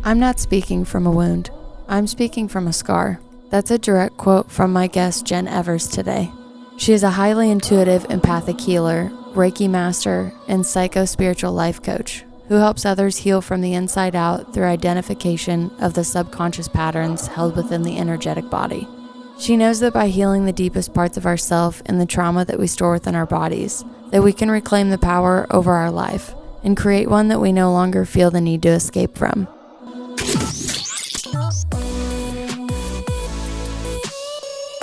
I'm not speaking from a wound. I'm speaking from a scar. That's a direct quote from my guest, Jenn Evers, today. She is a highly intuitive, empathic healer, Reiki Master, and psycho-spiritual life coach who helps others heal from the inside out through identification of the subconscious patterns held within the energetic body. She knows that by healing the deepest parts of ourself and the trauma that we store within our bodies, that we can reclaim the power over our life and create one that we no longer feel the need to escape from.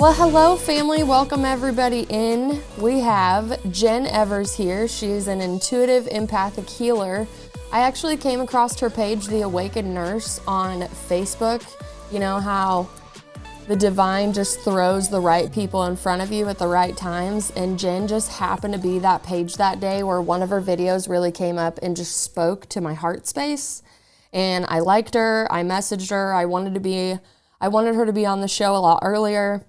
Well, hello family, welcome everybody in. We have Jenn Evers here. She's an intuitive empathic healer. I actually came across her page, The Awakened Nurse, on Facebook. You know how the divine just throws the right people in front of you at the right times, and Jenn just happened to be that page that day where one of her videos really came up and just spoke to my heart space. And I liked her, I messaged her, I wanted her to be on the show a lot earlier.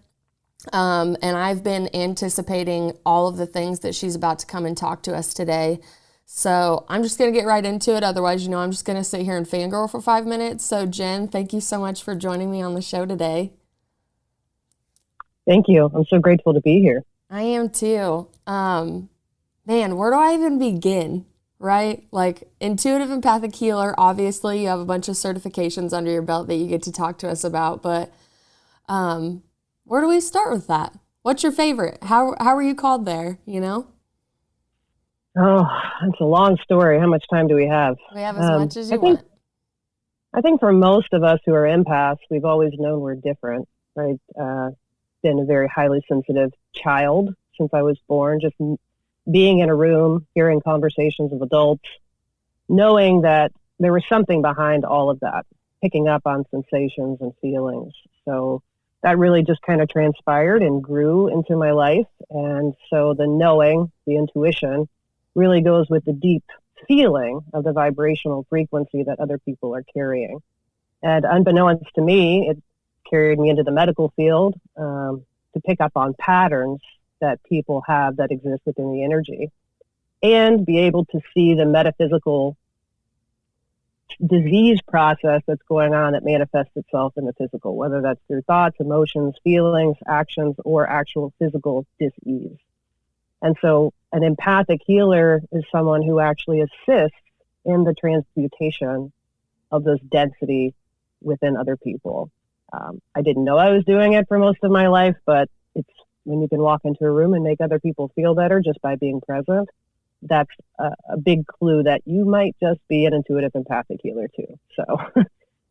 And I've been anticipating all of the things that she's about to come and talk to us today. So I'm just going to get right into it. Otherwise, I'm just going to sit here and fangirl for 5 minutes. So Jenn, thank you so much for joining me on the show today. Thank you. I'm so grateful to be here. I am too. Man, where do I even begin? Right? Like, intuitive empathic healer, obviously you have a bunch of certifications under your belt that you get to talk to us about, but, where do we start with that? What's your favorite? How were you called there, Oh, it's a long story. How much time do we have? We have as much as you want. I think for most of us who are empaths, we've always known we're different, right? Been a very highly sensitive child since I was born, just being in a room, hearing conversations of adults, knowing that there was something behind all of that, picking up on sensations and feelings. So that really just kind of transpired and grew into my life. And so the knowing, the intuition, really goes with the deep feeling of the vibrational frequency that other people are carrying. And unbeknownst to me, it carried me into the medical field to pick up on patterns that people have that exist within the energy and be able to see the metaphysical disease process that's going on that manifests itself in the physical, whether that's through thoughts, emotions, feelings, actions, or actual physical dis-ease. And so an empathic healer is someone who actually assists in the transmutation of this density within other people. I didn't know I was doing it for most of my life, but it's when you can walk into a room and make other people feel better just by being present. That's a big clue that you might just be an intuitive empathic healer too. So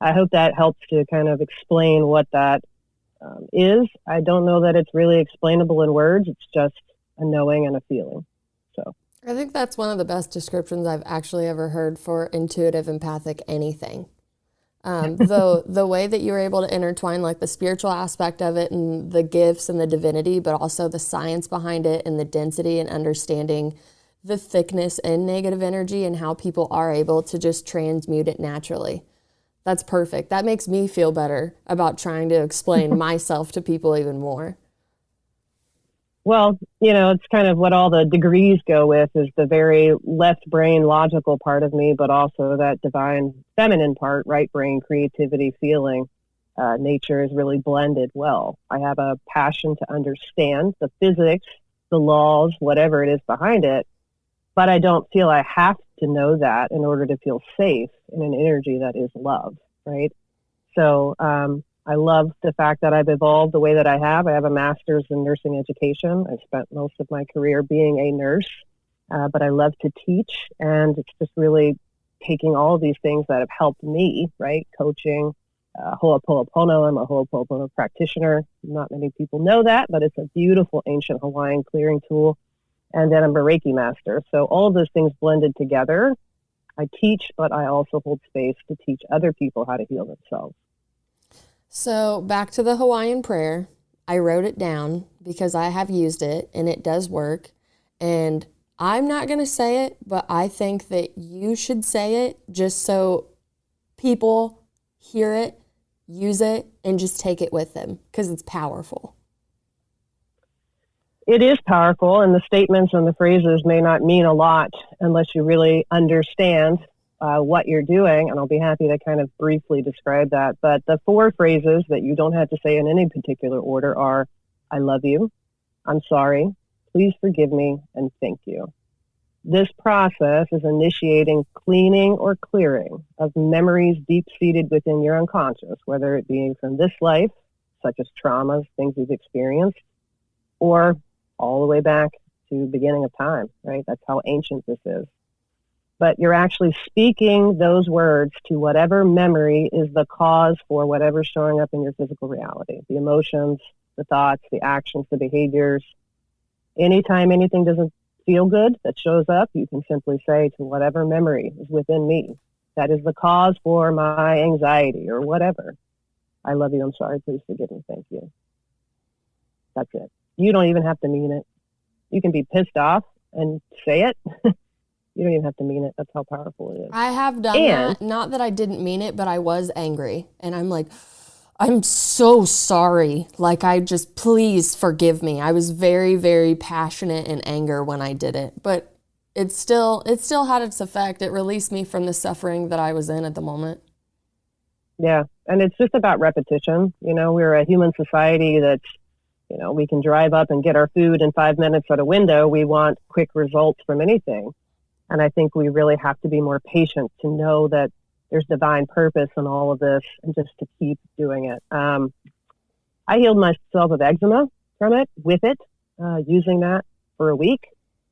I hope that helps to kind of explain what that is. I don't know that it's really explainable in words. It's just a knowing and a feeling. So I think that's one of the best descriptions I've actually ever heard for intuitive empathic anything. Though the way that you were able to intertwine like the spiritual aspect of it and the gifts and the divinity, but also the science behind it and the density and understanding the thickness and negative energy and how people are able to just transmute it naturally. That's perfect. That makes me feel better about trying to explain myself to people even more. Well, it's kind of what all the degrees go with is the very left brain logical part of me, but also that divine feminine part, right brain, creativity, feeling. Nature is really blended well. I have a passion to understand the physics, the laws, whatever it is behind it, but I don't feel I have to know that in order to feel safe in an energy that is love, right? So I love the fact that I've evolved the way that I have. I have a master's in nursing education. I spent most of my career being a nurse, but I love to teach, and it's just really taking all of these things that have helped me, right? Coaching, Ho'oponopono. I'm a Ho'oponopono practitioner. Not many people know that, but it's a beautiful ancient Hawaiian clearing tool. And then I'm a Reiki Master. So all of those things blended together. I teach, but I also hold space to teach other people how to heal themselves. So back to the Hawaiian prayer. I wrote it down because I have used it and it does work. And I'm not going to say it, but I think that you should say it just so people hear it, use it, and just take it with them because it's powerful. It is powerful, and the statements and the phrases may not mean a lot unless you really understand what you're doing, and I'll be happy to kind of briefly describe that. But the 4 phrases that you don't have to say in any particular order are, I love you, I'm sorry, please forgive me, and thank you. This process is initiating cleaning or clearing of memories deep-seated within your unconscious, whether it be from this life, such as traumas, things you've experienced, or all the way back to the beginning of time, right? That's how ancient this is. But you're actually speaking those words to whatever memory is the cause for whatever's showing up in your physical reality, the emotions, the thoughts, the actions, the behaviors. Anytime anything doesn't feel good that shows up, you can simply say to whatever memory is within me that is the cause for my anxiety or whatever, I love you, I'm sorry, please forgive me, thank you. That's it. You don't even have to mean it. You can be pissed off and say it. You don't even have to mean it. That's how powerful it is. I have done that. Not that I didn't mean it, but I was angry. And I'm like, I'm so sorry. Like, please forgive me. I was very, very passionate in anger when I did it. But it still had its effect. It released me from the suffering that I was in at the moment. Yeah. And it's just about repetition. We're a human society that's, we can drive up and get our food in 5 minutes at a window. We want quick results from anything. And I think we really have to be more patient to know that there's divine purpose in all of this and just to keep doing it. I healed myself of eczema from it, with it, using that for a week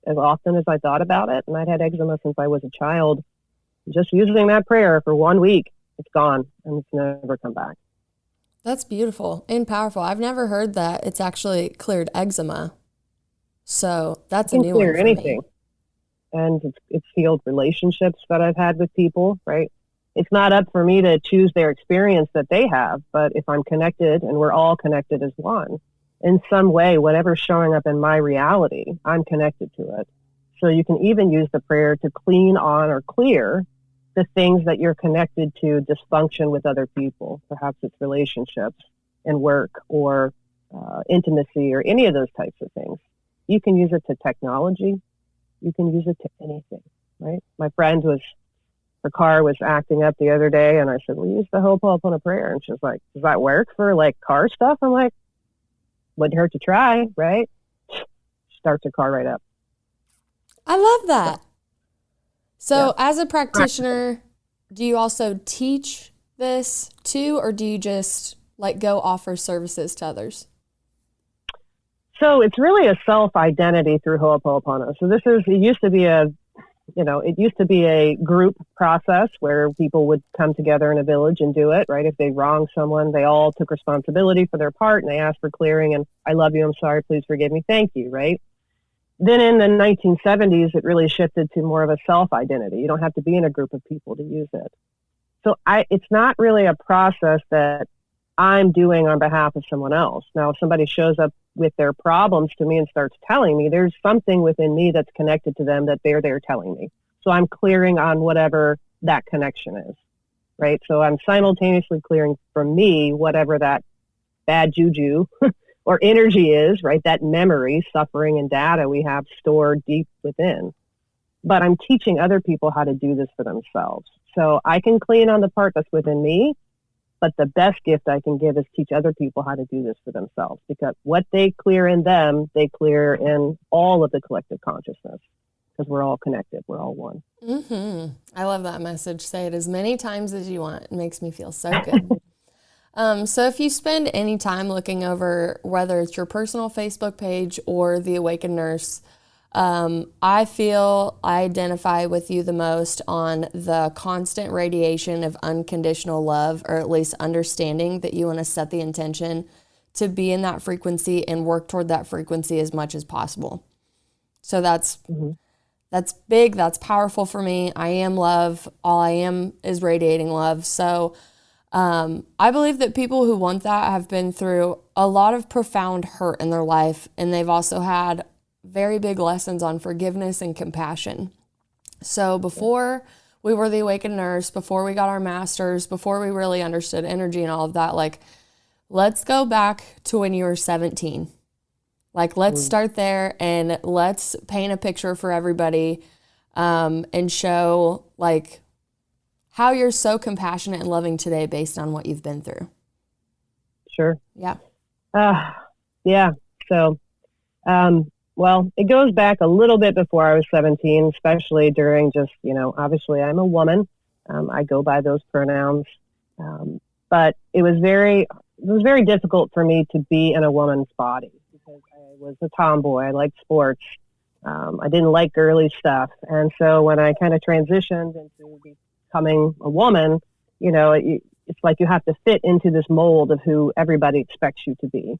as often as I thought about it. And I'd had eczema since I was a child. Just using that prayer for 1 week, it's gone and it's never come back. That's beautiful and powerful. I've never heard that it's actually cleared eczema. So that's a new one for anything. Me. And it's healed relationships that I've had with people, right? It's not up for me to choose their experience that they have, but if I'm connected and we're all connected as one, in some way, whatever's showing up in my reality, I'm connected to it. So you can even use the prayer to clean on or clear the things that you're connected to dysfunction with other people. Perhaps it's relationships and work or intimacy or any of those types of things. You can use it to technology. You can use it to anything, right? My friend her car was acting up the other day, and I said, we use the Ho'oponopono prayer. And she's like, does that work for car stuff? I'm like, wouldn't hurt to try, right? Starts her car right up. I love that. So as a practitioner, do you also teach this too, or do you just go offer services to others? So it's really a self-identity through Ho'oponopono. So it used to be a group process where people would come together in a village and do it, right? If they wronged someone, they all took responsibility for their part and they asked for clearing and I love you, I'm sorry, please forgive me, thank you, right? Then in the 1970s, it really shifted to more of a self-identity. You don't have to be in a group of people to use it. So it's not really a process that I'm doing on behalf of someone else. Now, if somebody shows up with their problems to me and starts telling me, there's something within me that's connected to them that they're telling me. So I'm clearing on whatever that connection is, right? So I'm simultaneously clearing from me whatever that bad juju or energy is, right? That memory, suffering, and data we have stored deep within. But I'm teaching other people how to do this for themselves. So I can clean on the part that's within me, but the best gift I can give is teach other people how to do this for themselves, because what they clear in them, they clear in all of the collective consciousness, because we're all connected. We're all one. Mm-hmm. I love that message. Say it as many times as you want. It makes me feel so good. So if you spend any time looking over, whether it's your personal Facebook page or the Awakened Nurse, I feel I identify with you the most on the constant radiation of unconditional love, or at least understanding that you want to set the intention to be in that frequency and work toward that frequency as much as possible. So that's big. That's powerful for me. I am love. All I am is radiating love. So I believe that people who want that have been through a lot of profound hurt in their life, and they've also had very big lessons on forgiveness and compassion. So before we were the Awakened Nurse, before we got our masters, before we really understood energy and all of that, let's go back to when you were 17. Let's start there and let's paint a picture for everybody, and show how you're so compassionate and loving today based on what you've been through. Sure. Yeah. Yeah. So, well, it goes back a little bit before I was 17, especially during just, obviously I'm a woman. I go by those pronouns. But it was very difficult for me to be in a woman's body because I was a tomboy. I liked sports. I didn't like girly stuff. And so when I kind of transitioned into becoming a woman, it's like you have to fit into this mold of who everybody expects you to be.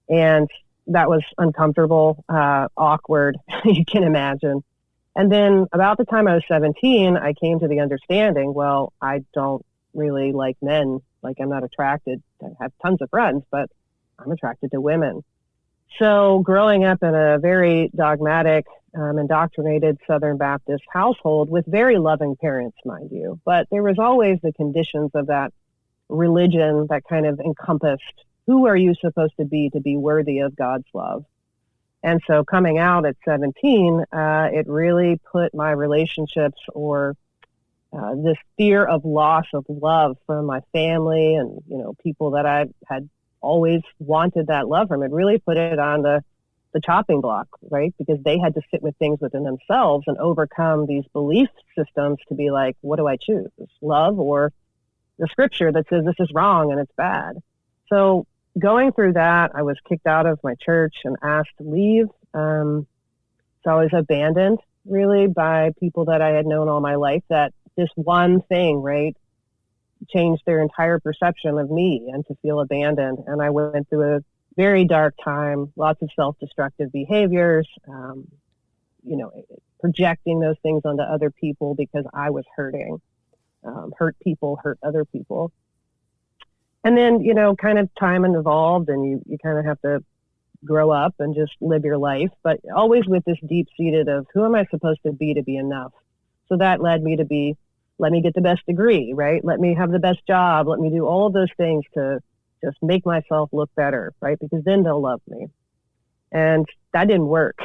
And that was uncomfortable, awkward, you can imagine. And then about the time I was 17, I came to the understanding, well, I don't really like men. Like, I'm not attracted. I have tons of friends, but I'm attracted to women. So growing up in a very dogmatic, indoctrinated Southern Baptist household with very loving parents, mind you, but there was always the conditions of that religion that kind of encompassed who are you supposed to be worthy of God's love. And so coming out at 17, it really put my relationships or this fear of loss of love from my family and, people that I had always wanted that love from. It really put it on the chopping block, right? Because they had to sit with things within themselves and overcome these belief systems to be like, what do I choose? Love or the scripture that says this is wrong and it's bad? So going through that, I was kicked out of my church and asked to leave. So I was abandoned really by people that I had known all my life, that this one thing, right, changed their entire perception of me and to feel abandoned. And I went through a very dark time, lots of self-destructive behaviors, projecting those things onto other people because I was hurting. Hurt people, hurt other people. And then, kind of time evolved and you kind of have to grow up and just live your life, but always with this deep-seated of who am I supposed to be enough? So that led me to let me get the best degree, right? Let me have the best job. Let me do all of those things to just make myself look better, right? Because then they'll love me. And that didn't work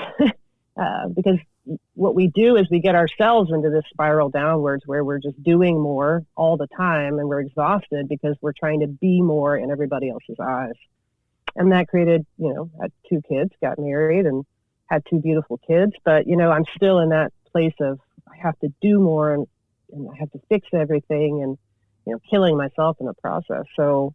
because what we do is we get ourselves into this spiral downwards where we're just doing more all the time and we're exhausted because we're trying to be more in everybody else's eyes. And that created, had 2 kids, got married and had 2 beautiful kids. But, I'm still in that place of I have to do more and I have to fix everything and, killing myself in the process. So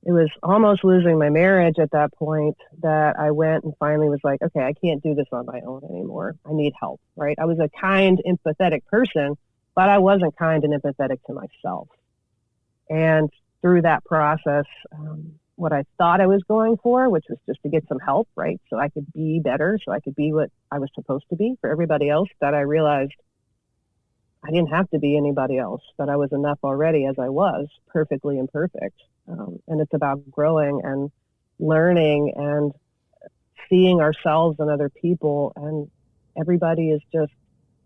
it was almost losing my marriage at that point that I went and finally was like, okay, I can't do this on my own anymore. I need help, right? I was a kind, empathetic person, but I wasn't kind and empathetic to myself. And through that process, what I thought I was going for, which was just to get some help, right? So I could be better, so I could be what I was supposed to be for everybody else, that I realized I didn't have to be anybody else, that I was enough already as I was, perfectly imperfect. And it's about growing and learning and seeing ourselves and other people, and everybody is just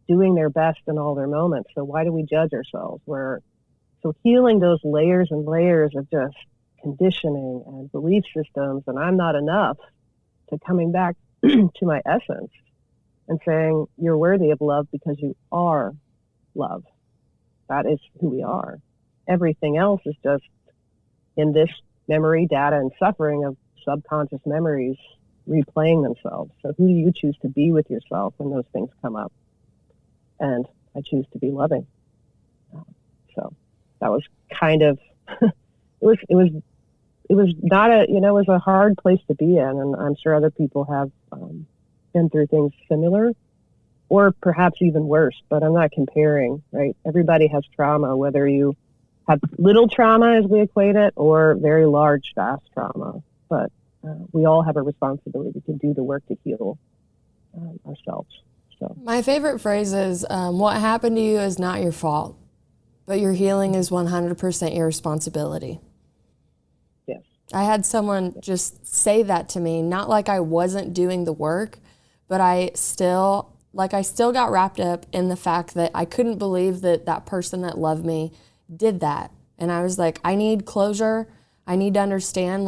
doing their best in all their moments. So why do we judge ourselves? So healing those layers and layers of just conditioning and belief systems, and I'm not enough, to coming back to my essence and saying you're worthy of love because you are love. That is who we are. Everything else is just in this memory, data, and suffering of subconscious memories replaying themselves. So who do you choose to be with yourself when those things come up? And I choose to be loving. So that was kind of it was not a, it was a hard place to be in, and I'm sure other people have been through things similar or perhaps even worse, but I'm not comparing, right? Everybody has trauma, whether you have little trauma as we equate it or very large, vast trauma, but we all have a responsibility to do the work to heal ourselves. So my favorite phrase is, what happened to you is not your fault, but your healing is 100% your responsibility. Yes. I had someone just say that to me, not like I wasn't doing the work, but I still got wrapped up in the fact that I couldn't believe that that person that loved me did that. And I was like, I need closure. I need to understand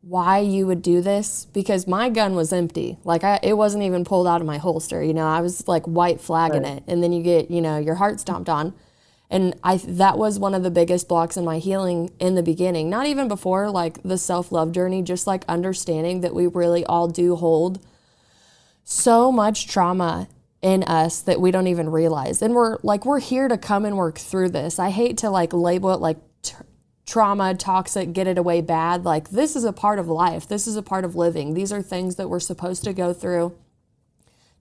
why you would do this, because my gun was empty. It wasn't even pulled out of my holster. I was white flagging right. it. And then you get, your heart stomped on. And that was one of the biggest blocks in my healing in the beginning, not even before like the self-love journey, just like understanding that we really all do hold so much trauma in us that we don't even realize. And we're here to come and work through this. I hate to like label it like trauma, toxic, get it away bad. Like this is a part of life. This is a part of living. These are things that we're supposed to go through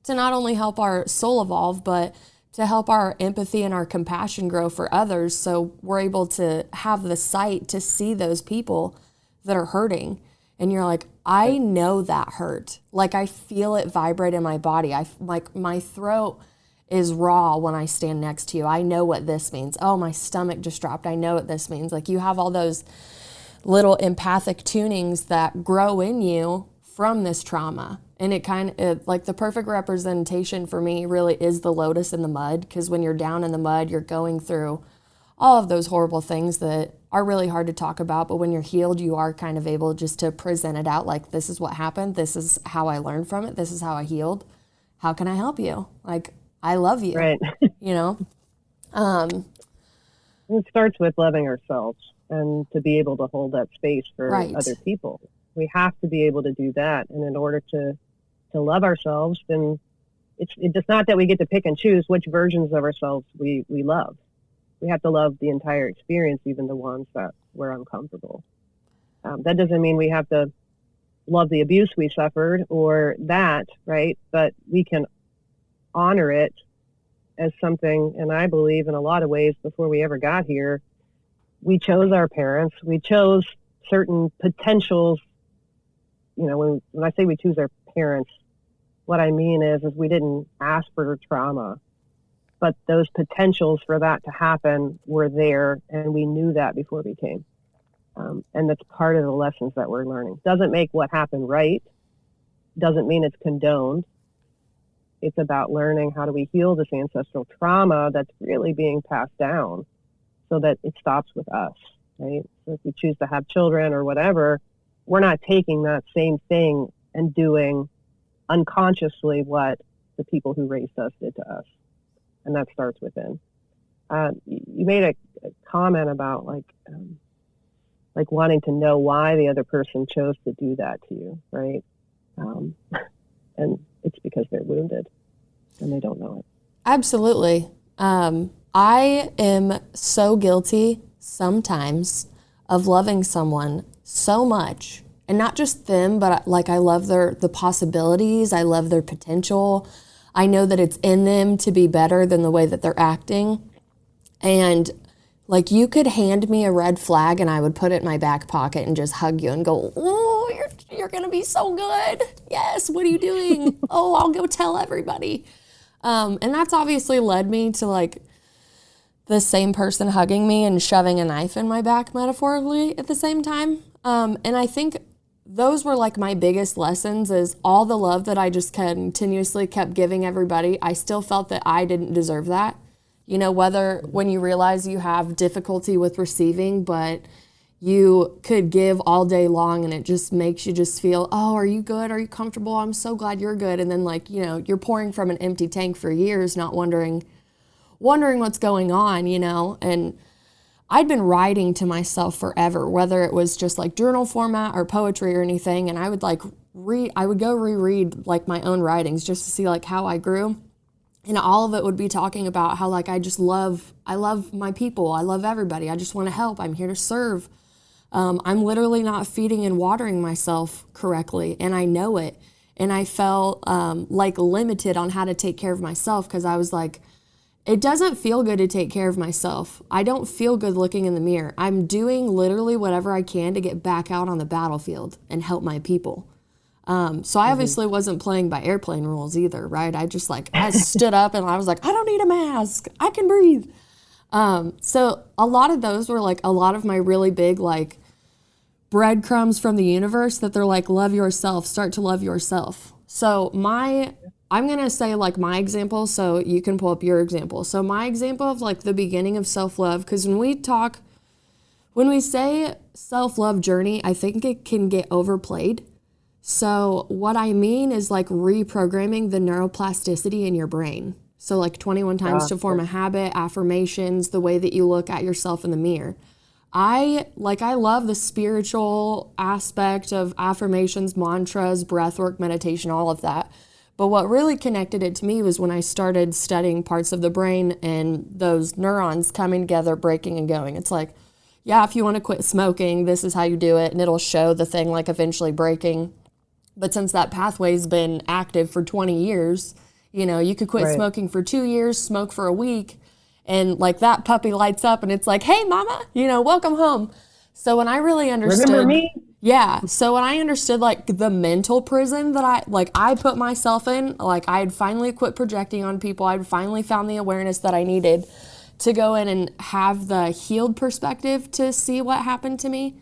to not only help our soul evolve, but to help our empathy and our compassion grow for others, so we're able to have the sight to see those people that are hurting. And you're like, I know that hurt. Like I feel it vibrate in my body. Like my throat is raw when I stand next to you. I know what this means. Oh, my stomach just dropped. I know what this means. Like you have all those little empathic tunings that grow in you from this trauma. And it kind of, like the perfect representation for me really is the lotus in the mud, because when you're down in the mud, you're going through all of those horrible things that are really hard to talk about. But when you're healed, you are kind of able just to present it out like, this is what happened. This is how I learned from it. This is how I healed. How can I help you? Like, I love you, right. You know? It starts with loving ourselves and to be able to hold that space for right. other people. We have to be able to do that. And in order to love ourselves, then it's not that we get to pick and choose which versions of ourselves we love. We have to love the entire experience, even the ones that were uncomfortable. That doesn't mean we have to love the abuse we suffered or that, right? But we can honor it as something, and I believe in a lot of ways before we ever got here, we chose our parents, we chose certain potentials. You know, when I say we choose our parents, what I mean is we didn't ask for trauma, but those potentials for that to happen were there, and we knew that before we came. And that's part of the lessons that we're learning. Doesn't make what happened right, doesn't mean it's condoned. It's about learning how do we heal this ancestral trauma that's really being passed down so that it stops with us, right? So if we choose to have children or whatever, we're not taking that same thing and doing unconsciously what the people who raised us did to us. And that starts within. You made a comment about like wanting to know why the other person chose to do that to you, right? And it's because they're wounded and they don't know it. Absolutely. I am so guilty sometimes of loving someone so much, and not just them, but like I love the possibilities. I love their potential. I know that it's in them to be better than the way that they're acting. And like you could hand me a red flag and I would put it in my back pocket and just hug you and go, oh, you're going to be so good. Yes. What are you doing? Oh, I'll go tell everybody. And that's obviously led me to like the same person hugging me and shoving a knife in my back metaphorically at the same time. And I think those were like my biggest lessons, is all the love that I just continuously kept giving everybody. I still felt that I didn't deserve that. You know, whether when you realize you have difficulty with receiving, but you could give all day long and it just makes you just feel, oh, are you good? Are you comfortable? I'm so glad you're good. And then like, you know, you're pouring from an empty tank for years, not wondering what's going on, you know. And I'd been writing to myself forever, whether it was just like journal format or poetry or anything. And I would like I would go reread like my own writings just to see like how I grew. And all of it would be talking about how like I love my people. I love everybody. I just want to help. I'm here to serve. I'm literally not feeding and watering myself correctly, and I know it. And I felt like limited on how to take care of myself, because I was like, it doesn't feel good to take care of myself. I don't feel good looking in the mirror. I'm doing literally whatever I can to get back out on the battlefield and help my people. So I obviously wasn't playing by airplane rules either, right? I stood up and I was like, I don't need a mask. I can breathe. So a lot of those were like a lot of my really big like breadcrumbs from the universe that they're like, love yourself, start to love yourself. So I'm going to say like my example, so you can pull up your example. So my example of like the beginning of self-love, because when we say self-love journey, I think it can get overplayed. So what I mean is like reprogramming the neuroplasticity in your brain. So like 21 times to form a habit, affirmations, the way that you look at yourself in the mirror. I love the spiritual aspect of affirmations, mantras, breath work, meditation, all of that. But what really connected it to me was when I started studying parts of the brain and those neurons coming together, breaking and going. It's like, yeah, if you want to quit smoking, this is how you do it. And it'll show the thing like eventually breaking. But since that pathway's been active for 20 years, you know, you could quit smoking for 2 years, smoke for a week, and like that puppy lights up and it's like, hey, mama, you know, welcome home. So when I really understood. Remember me? Yeah. So when I understood like the mental prison that I put myself in, like I had finally quit projecting on people. I'd finally found the awareness that I needed to go in and have the healed perspective to see what happened to me.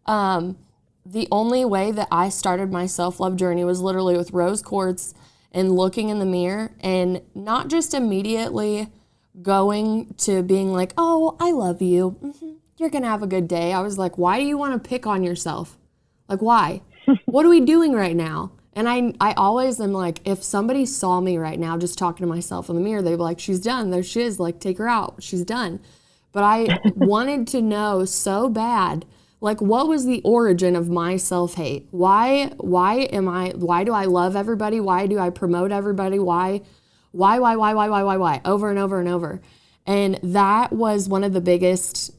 The only way that I started my self-love journey was literally with rose quartz and looking in the mirror and not just immediately going to being like, oh, I love you. Mm-hmm. You're going to have a good day. I was like, why do you want to pick on yourself? Like, why? What are we doing right now? And I always am like, if somebody saw me right now just talking to myself in the mirror, they'd be like, she's done. There she is. Like, take her out. She's done. But I wanted to know so bad, like, what was the origin of my self-hate? Why do I love everybody? Why do I promote everybody? Why? Over and over and over. And that was one of the biggest,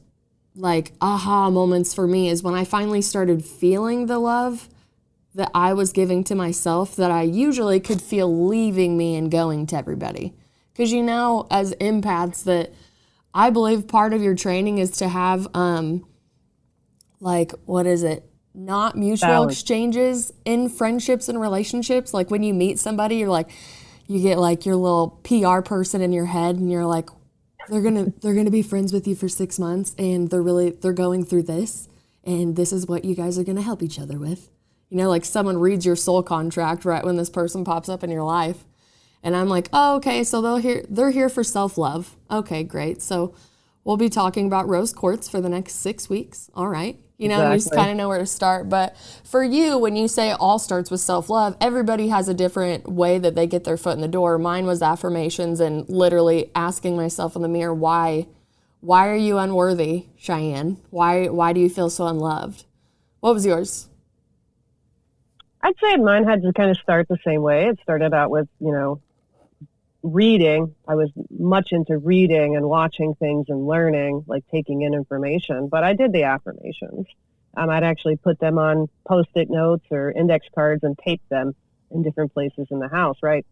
like, aha moments for me is when I finally started feeling the love that I was giving to myself that I usually could feel leaving me and going to everybody. Because, you know, as empaths, that I believe part of your training is to have, like, what is it? Not mutual exchanges in friendships and relationships. Like when you meet somebody, you're like, you get like your little PR person in your head and you're like, they're gonna be friends with you for 6 months and they're going through this and this is what you guys are gonna help each other with. You know, like someone reads your soul contract right when this person pops up in your life. And I'm like, oh, okay, so they're here for self-love. Okay, great. So we'll be talking about rose quartz for the next 6 weeks. All right. You know, you just kind of know where to start. But for you, when you say it all starts with self-love, everybody has a different way that they get their foot in the door. Mine was affirmations and literally asking myself in the mirror, why are you unworthy, Cheyenne? Why do you feel so unloved? What was yours? I'd say mine had to kind of start the same way. It started out with, you know, reading. I was much into reading and watching things and learning, like taking in information, but I did the affirmations. I'd actually put them on Post-it notes or index cards and tape them in different places in the house, right?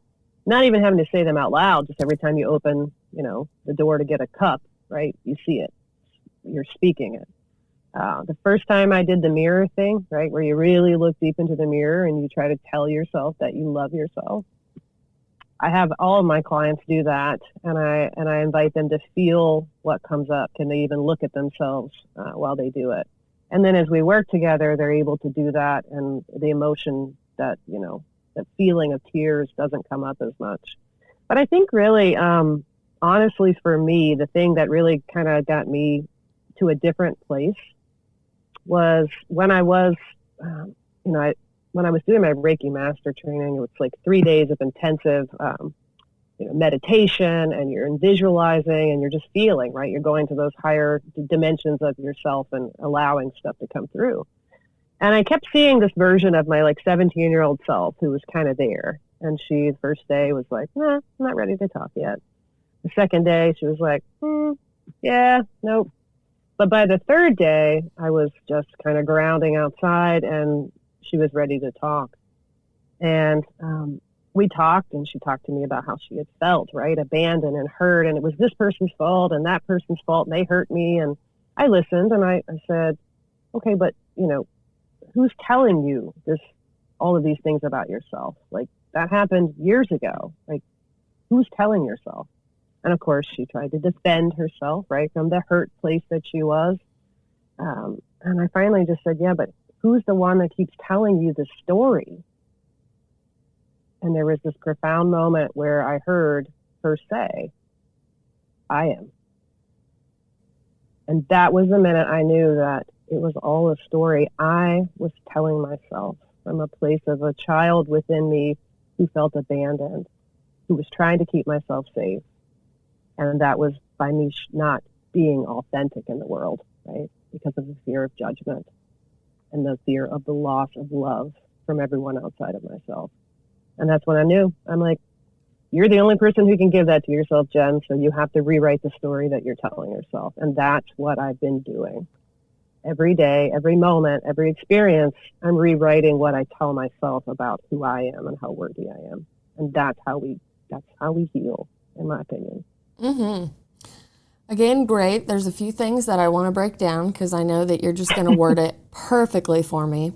Not even having to say them out loud, just every time you open, you know, the door to get a cup, right? You see it. You're speaking it. The first time I did the mirror thing, right, where you really look deep into the mirror and you try to tell yourself that you love yourself, I have all of my clients do that, and I invite them to feel what comes up. Can they even look at themselves while they do it? And then as we work together, they're able to do that, and the emotion that, you know, that feeling of tears doesn't come up as much. But I think really, honestly, for me, the thing that really kind of got me to a different place was when I was, when I was doing my Reiki Master training. It was like 3 days of intensive, meditation, and you're visualizing and you're just feeling, right? You're going to those higher dimensions of yourself and allowing stuff to come through. And I kept seeing this version of my like 17-year-old self who was kind of there. And she, the first day, was like, nah, I'm not ready to talk yet. The second day, she was like, yeah, nope. But by the third day, I was just kind of grounding outside, and she was ready to talk. And we talked, and she talked to me about how she had felt, right? Abandoned and hurt, and it was this person's fault and that person's fault, and they hurt me. And I listened, and I said, okay, but, you know, who's telling you all of these things about yourself? Like, that happened years ago. Like, who's telling yourself? And of course, she tried to defend herself, right, from the hurt place that she was. And I finally just said, yeah, but who's the one that keeps telling you the story? And there was this profound moment where I heard her say, I am. And that was the minute I knew that it was all a story I was telling myself from a place of a child within me who felt abandoned. who was trying to keep myself safe. And that was by me not being authentic in the world, right? Because of the fear of judgment and the fear of the loss of love from everyone outside of myself. And that's when I knew. I'm like, you're the only person who can give that to yourself, Jen. So you have to rewrite the story that you're telling yourself. And that's what I've been doing. Every day, every moment, every experience, I'm rewriting what I tell myself about who I am and how worthy I am. And that's how we heal, in my opinion. Mm-hmm. Again, great. There's a few things that I want to break down because I know that you're just going to word it perfectly for me.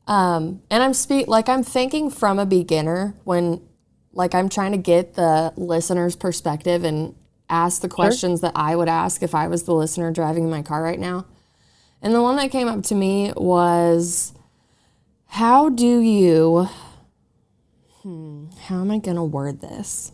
And I'm thinking from a beginner when, like, I'm trying to get the listener's perspective and ask the questions that I would ask if I was the listener driving in my car right now. And the one that came up to me was, how do you, how am I going to word this?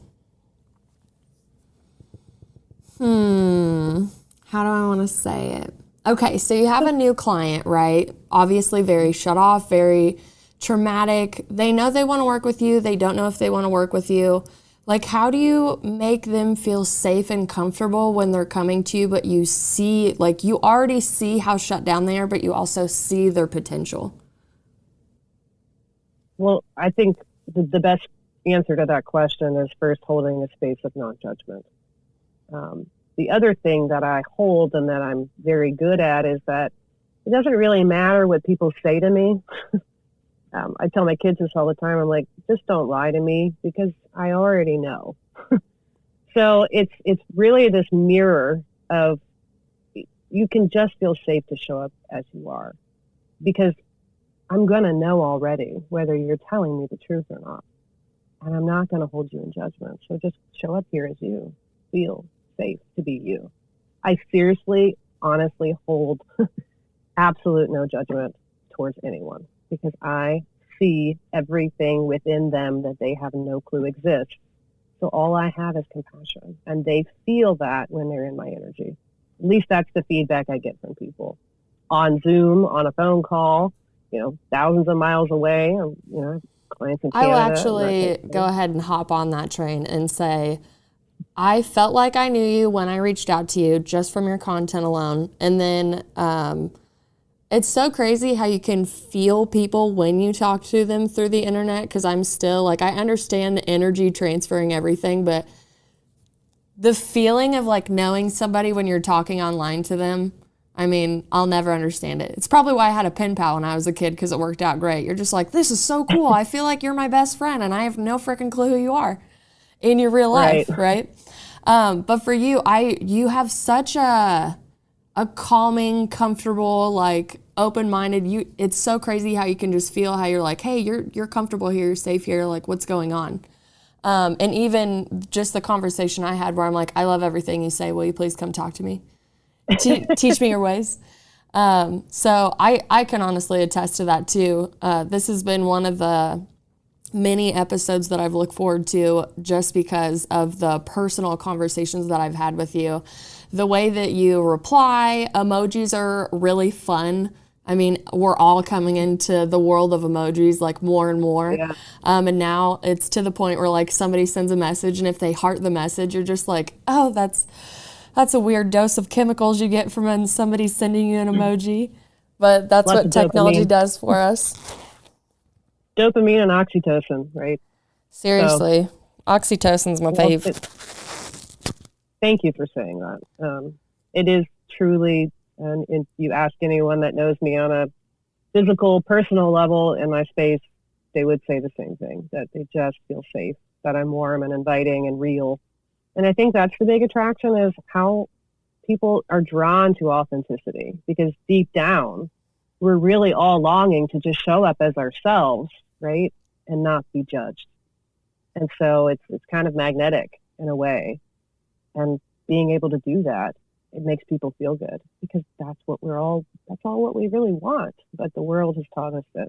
How do I want to say it? Okay, so you have a new client, right? Obviously very shut off, very traumatic. They know they want to work with you. They don't know if they want to work with you. Like, how do you make them feel safe and comfortable when they're coming to you, but you see, like, you already see how shut down they are, but you also see their potential? Well, I think the best answer to that question is first holding a space of non-judgment. The other thing that I hold and that I'm very good at is that it doesn't really matter what people say to me. I tell my kids this all the time. I'm like, just don't lie to me because I already know. So it's really this mirror of, you can just feel safe to show up as you are, because I'm going to know already whether you're telling me the truth or not. And I'm not going to hold you in judgment. So just show up here as you. Feel safe to be you. I seriously, honestly hold absolute no judgment towards anyone, because I see everything within them that they have no clue exists. So all I have is compassion, and they feel that when they're in my energy. At least that's the feedback I get from people on Zoom, on a phone call, thousands of miles away, clients in Canada. I will actually go ahead and hop on that train and say, I felt like I knew you when I reached out to you just from your content alone. And then it's so crazy how you can feel people when you talk to them through the internet, because I'm still, like, I understand the energy transferring everything, but the feeling of, like, knowing somebody when you're talking online to them, I mean, I'll never understand it. It's probably why I had a pen pal when I was a kid, because it worked out great. You're just like, this is so cool. I feel like you're my best friend, and I have no freaking clue who you are in your real life, right? But for you, you have such a calming, comfortable, like, open-minded. It's so crazy how you can just feel how you're like, hey, you're comfortable here, you're safe here, like, what's going on? And even just the conversation I had where I'm like, I love everything you say. Will you please come talk to me? Teach me your ways. So I can honestly attest to that too. This has been one of the many episodes that I've looked forward to, just because of the personal conversations that I've had with you. The way that you reply, emojis are really fun. I mean, we're all coming into the world of emojis, like, more and more. Yeah. And now it's to the point where, like, somebody sends a message, and if they heart the message, you're just like, oh, that's a weird dose of chemicals you get from when somebody's sending you an emoji. But that's Lots what of technology dopamine. does for us. Dopamine and oxytocin, right? Seriously. Oxytocin's my fave. Thank you for saying that. It is truly, and if you ask anyone that knows me on a physical, personal level in my space, they would say the same thing, that they just feel safe, that I'm warm and inviting and real. And I think that's the big attraction, is how people are drawn to authenticity, because deep down, we're really all longing to just show up as ourselves, right? And not be judged. And so it's kind of magnetic in a way. And being able to do that, it makes people feel good, because that's all what we really want. But the world has taught us that,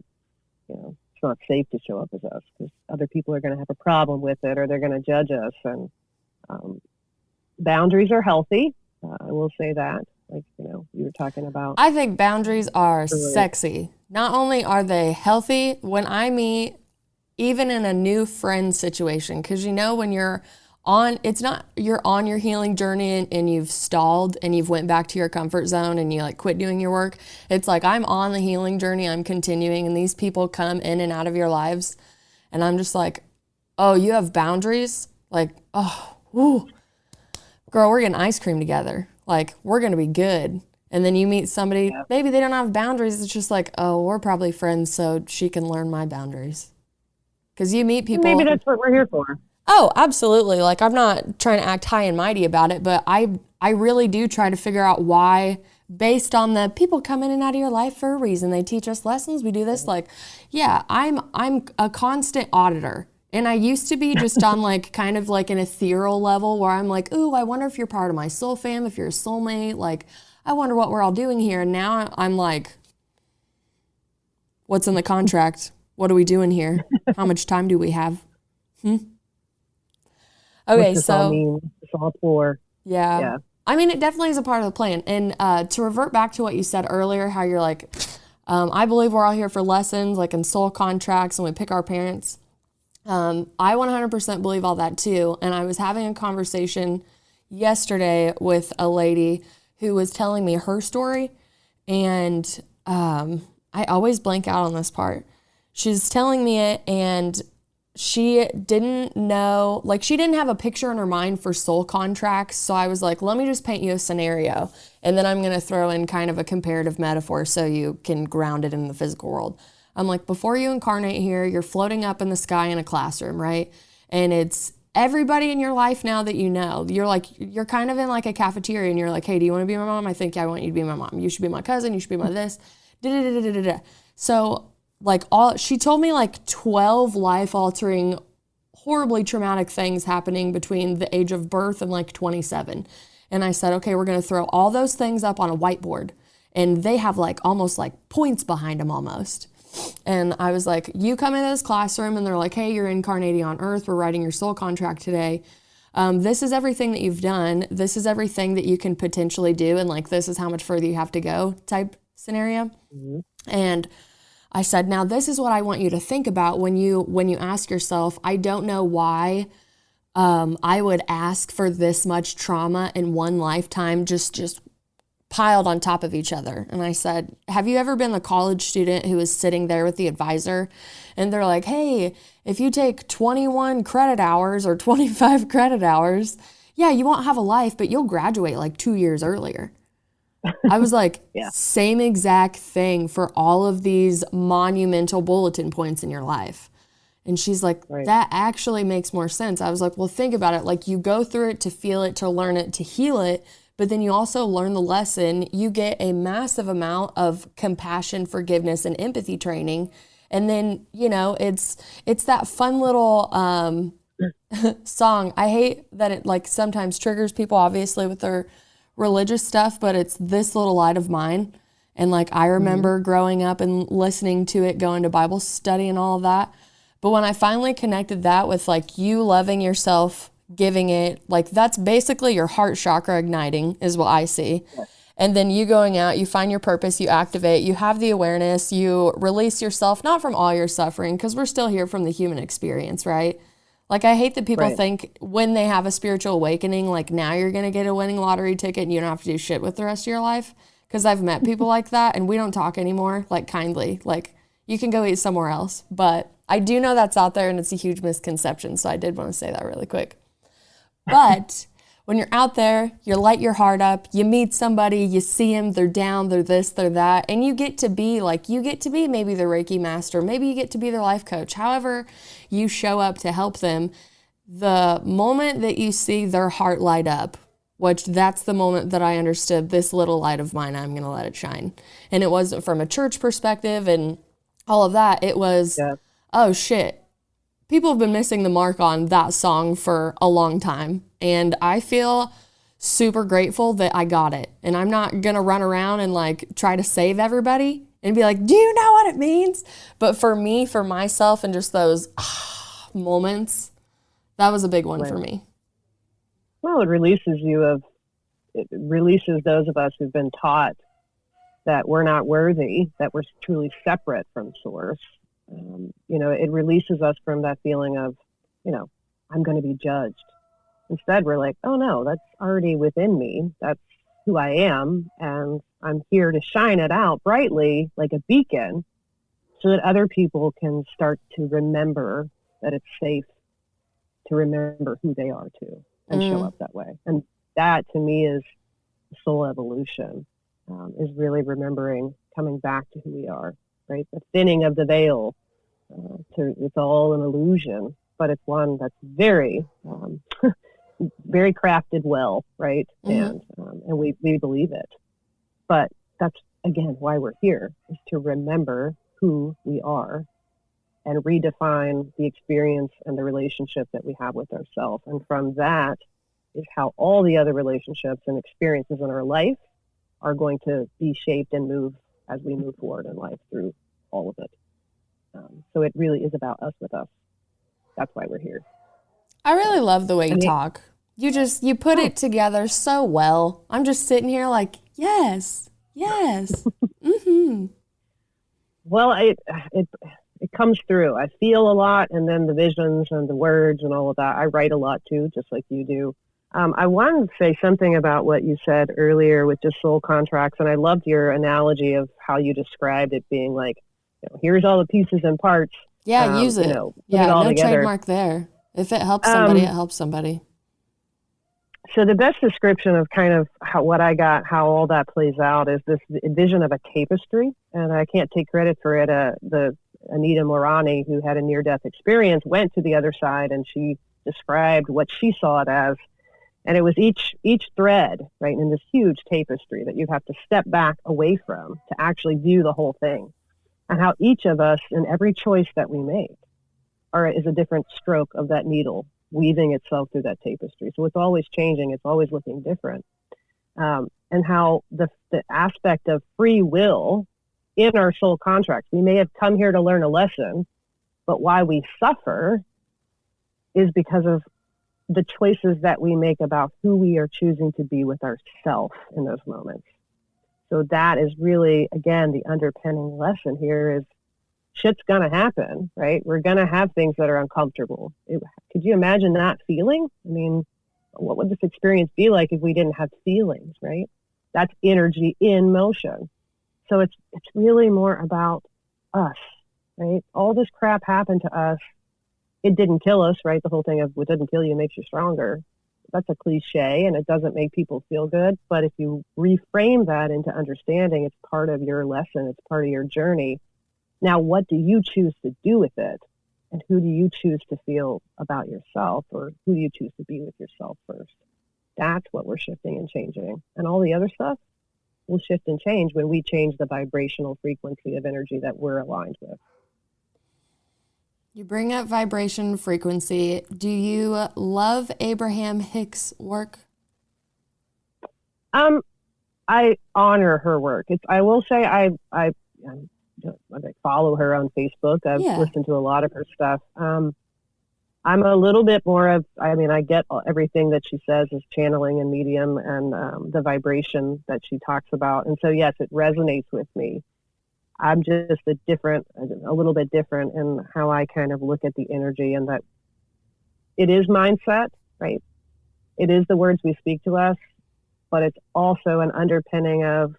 it's not safe to show up as us, because other people are going to have a problem with it, or they're going to judge us. And boundaries are healthy. I will say that. Like, you were talking about. I think boundaries are sexy. Not only are they healthy, when I meet even in a new friend situation, because you know when you're on, it's not you're on your healing journey and you've stalled and you've went back to your comfort zone and you like quit doing your work. It's like I'm on the healing journey, I'm continuing, and these people come in and out of your lives, and I'm just like, oh, you have boundaries? Like, oh, woo, girl, we're getting ice cream together. Like, we're gonna be good. And then you meet somebody, maybe they don't have boundaries. It's just like, oh, we're probably friends, so she can learn my boundaries. Because you meet people. Maybe that's what we're here for. Oh, absolutely. Like, I'm not trying to act high and mighty about it, but I really do try to figure out why, based on the people come in and out of your life for a reason. They teach us lessons. We do this. Like, yeah, I'm a constant auditor. And I used to be just on like kind of like an ethereal level where I'm like, ooh, I wonder if you're part of my soul fam, if you're a soulmate. Like, I wonder what we're all doing here. And now I'm like, what's in the contract? What are we doing here? How much time do we have? Okay, What's this so all mean? It's all for. yeah. I mean, it definitely is a part of the plan. And to revert back to what you said earlier, how you're like, I believe we're all here for lessons, like in soul contracts, and we pick our parents. I 100% believe all that too. And I was having a conversation yesterday with a lady who was telling me her story. And I always blank out on this part. She's telling me it, and she didn't know, like she didn't have a picture in her mind for soul contracts. So I was like, let me just paint you a scenario. And then I'm going to throw in kind of a comparative metaphor so you can ground it in the physical world. I'm like, before you incarnate here, you're floating up in the sky in a classroom, right? And it's everybody in your life now that you know. You're kind of in like a cafeteria and you're like, hey, do you want to be my mom? I think I want you to be my mom. You should be my cousin. You should be my this. So like she told me like 12 life-altering, horribly traumatic things happening between the age of birth and like 27. And I said, okay, we're going to throw all those things up on a whiteboard. And they have like almost like points behind them almost. And I was like, you come into this classroom and they're like, hey, you're incarnating on earth. We're writing your soul contract today. This is everything that you've done. This is everything that you can potentially do. And like, this is how much further you have to go type scenario. Mm-hmm. And I said, now this is what I want you to think about when you ask yourself, I don't know why I would ask for this much trauma in one lifetime, just piled on top of each other. And I said, have you ever been the college student who is sitting there with the advisor and they're like, hey, if you take 21 credit hours or 25 credit hours, yeah, you won't have a life, but you'll graduate like 2 years earlier. I was like, same exact thing for all of these monumental bulletin points in your life. And she's like, that actually makes more sense. I was like, well, think about it. Like you go through it to feel it, to learn it, to heal it. But then you also learn the lesson. You get a massive amount of compassion, forgiveness, and empathy training. And then, you know, it's that fun little song. I hate that it like sometimes triggers people, obviously, with their religious stuff, but it's This Little Light of Mine. And like, I remember growing up and listening to it, going to Bible study and all of that. But when I finally connected that with like you loving yourself, giving it, like that's basically your heart chakra igniting is what I see. And then you going out, you find your purpose, you activate, you have the awareness, you release yourself, not from all your suffering, because we're still here from the human experience, right? Like I hate that people think when they have a spiritual awakening, like now you're going to get a winning lottery ticket and you don't have to do shit with the rest of your life. Because I've met people like that and we don't talk anymore, like kindly, like you can go eat somewhere else. But I do know that's out there and it's a huge misconception. So I did want to say that really quick. But when you're out there, you light your heart up, you meet somebody, you see them, they're down, they're this, they're that, and you get to be maybe the Reiki Master, maybe you get to be their life coach, however you show up to help them. The moment that you see their heart light up, which that's the moment that I understood this little light of mine, I'm going to let it shine. And it wasn't from a church perspective and all of that. It was, oh shit. People have been missing the mark on that song for a long time. And I feel super grateful that I got it. And I'm not going to run around and like try to save everybody and be like, do you know what it means? But for me, for myself, and just those moments, that was a big one for me. Well, it releases those of us who've been taught that we're not worthy, that we're truly separate from source. It releases us from that feeling of, I'm going to be judged. Instead, we're like, oh no, that's already within me. That's who I am. And I'm here to shine it out brightly like a beacon so that other people can start to remember that it's safe to remember who they are too and show up that way. And that to me is soul evolution, is really remembering, coming back to who we are, right? The thinning of the veil. It's all an illusion, but it's one that's very, very crafted well, right? And we believe it. But that's, again, why we're here, is to remember who we are and redefine the experience and the relationship that we have with ourselves. And from that is how all the other relationships and experiences in our life are going to be shaped and move as we move forward in life through all of it. So it really is about us with us. That's why we're here. I really love the way you talk. You put it together so well. I'm just sitting here like, yes. Well, it comes through. I feel a lot, and then the visions and the words and all of that. I write a lot too, just like you do. I wanted to say something about what you said earlier with just soul contracts, and I loved your analogy of how you described it being like, here's all the pieces and parts. Yeah, use it. Put yeah, it all no together. Trademark there. If it helps somebody, it helps somebody. So the best description of kind of what I got, how all that plays out, is this vision of a tapestry. And I can't take credit for it. The Anita Morani, who had a near-death experience, went to the other side, and she described what she saw it as. And it was each thread, right, in this huge tapestry that you have to step back away from to actually view the whole thing. And how each of us, in every choice that we make, is a different stroke of that needle weaving itself through that tapestry. So it's always changing. It's always looking different. And how the aspect of free will in our soul contracts, we may have come here to learn a lesson, but why we suffer is because of the choices that we make about who we are choosing to be with ourselves in those moments. So that is really, again, the underpinning lesson here is shit's going to happen, right? We're going to have things that are uncomfortable. Could you imagine that feeling? I mean, what would this experience be like if we didn't have feelings, right? That's energy in motion. So it's really more about us, right? All this crap happened to us. It didn't kill us, right? The whole thing of what didn't kill you makes you stronger. That's a cliche, and it doesn't make people feel good. But if you reframe that into understanding, it's part of your lesson. It's part of your journey. Now, what do you choose to do with it? And who do you choose to feel about yourself, or who do you choose to be with yourself first? That's what we're shifting and changing. And all the other stuff will shift and change when we change the vibrational frequency of energy that we're aligned with. You bring up vibration frequency. Do you love Abraham Hicks' work? I honor her work. I will say I follow her on Facebook. I've listened to a lot of her stuff. I'm a little bit more of, I get everything that she says is channeling and medium and the vibration that she talks about. And so, yes, it resonates with me. I'm just a little bit different in how I kind of look at the energy, and that it is mindset, right? It is the words we speak to us, but it's also an underpinning of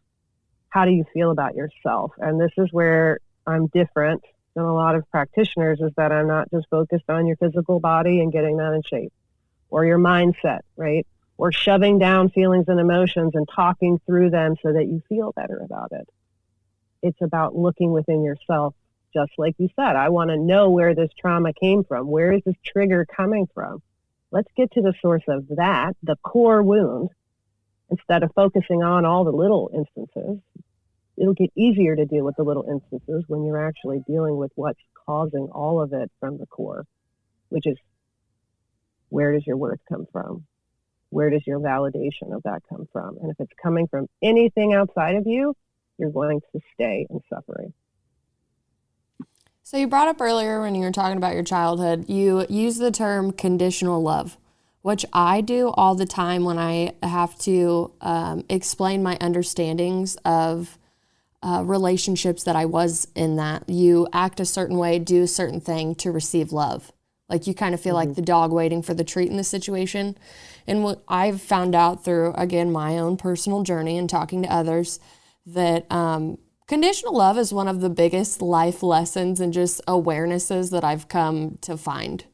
how do you feel about yourself? And this is where I'm different than a lot of practitioners, is that I'm not just focused on your physical body and getting that in shape, or your mindset, right? Or shoving down feelings and emotions and talking through them so that you feel better about it. It's about looking within yourself, just like you said. I want to know where this trauma came from. Where is this trigger coming from? Let's get to the source of that, the core wound, instead of focusing on all the little instances. It'll get easier to deal with the little instances when you're actually dealing with what's causing all of it from the core, which is, where does your worth come from? Where does your validation of that come from? And if it's coming from anything outside of you, you're going to stay in suffering. So you brought up earlier when you were talking about your childhood, you use the term conditional love, which I do all the time when I have to explain my understandings of relationships that I was in, that you act a certain way, do a certain thing to receive love. Like you kind of feel like the dog waiting for the treat in the situation. And what I've found out through, again, my own personal journey and talking to others, that conditional love is one of the biggest life lessons and just awarenesses that I've come to find.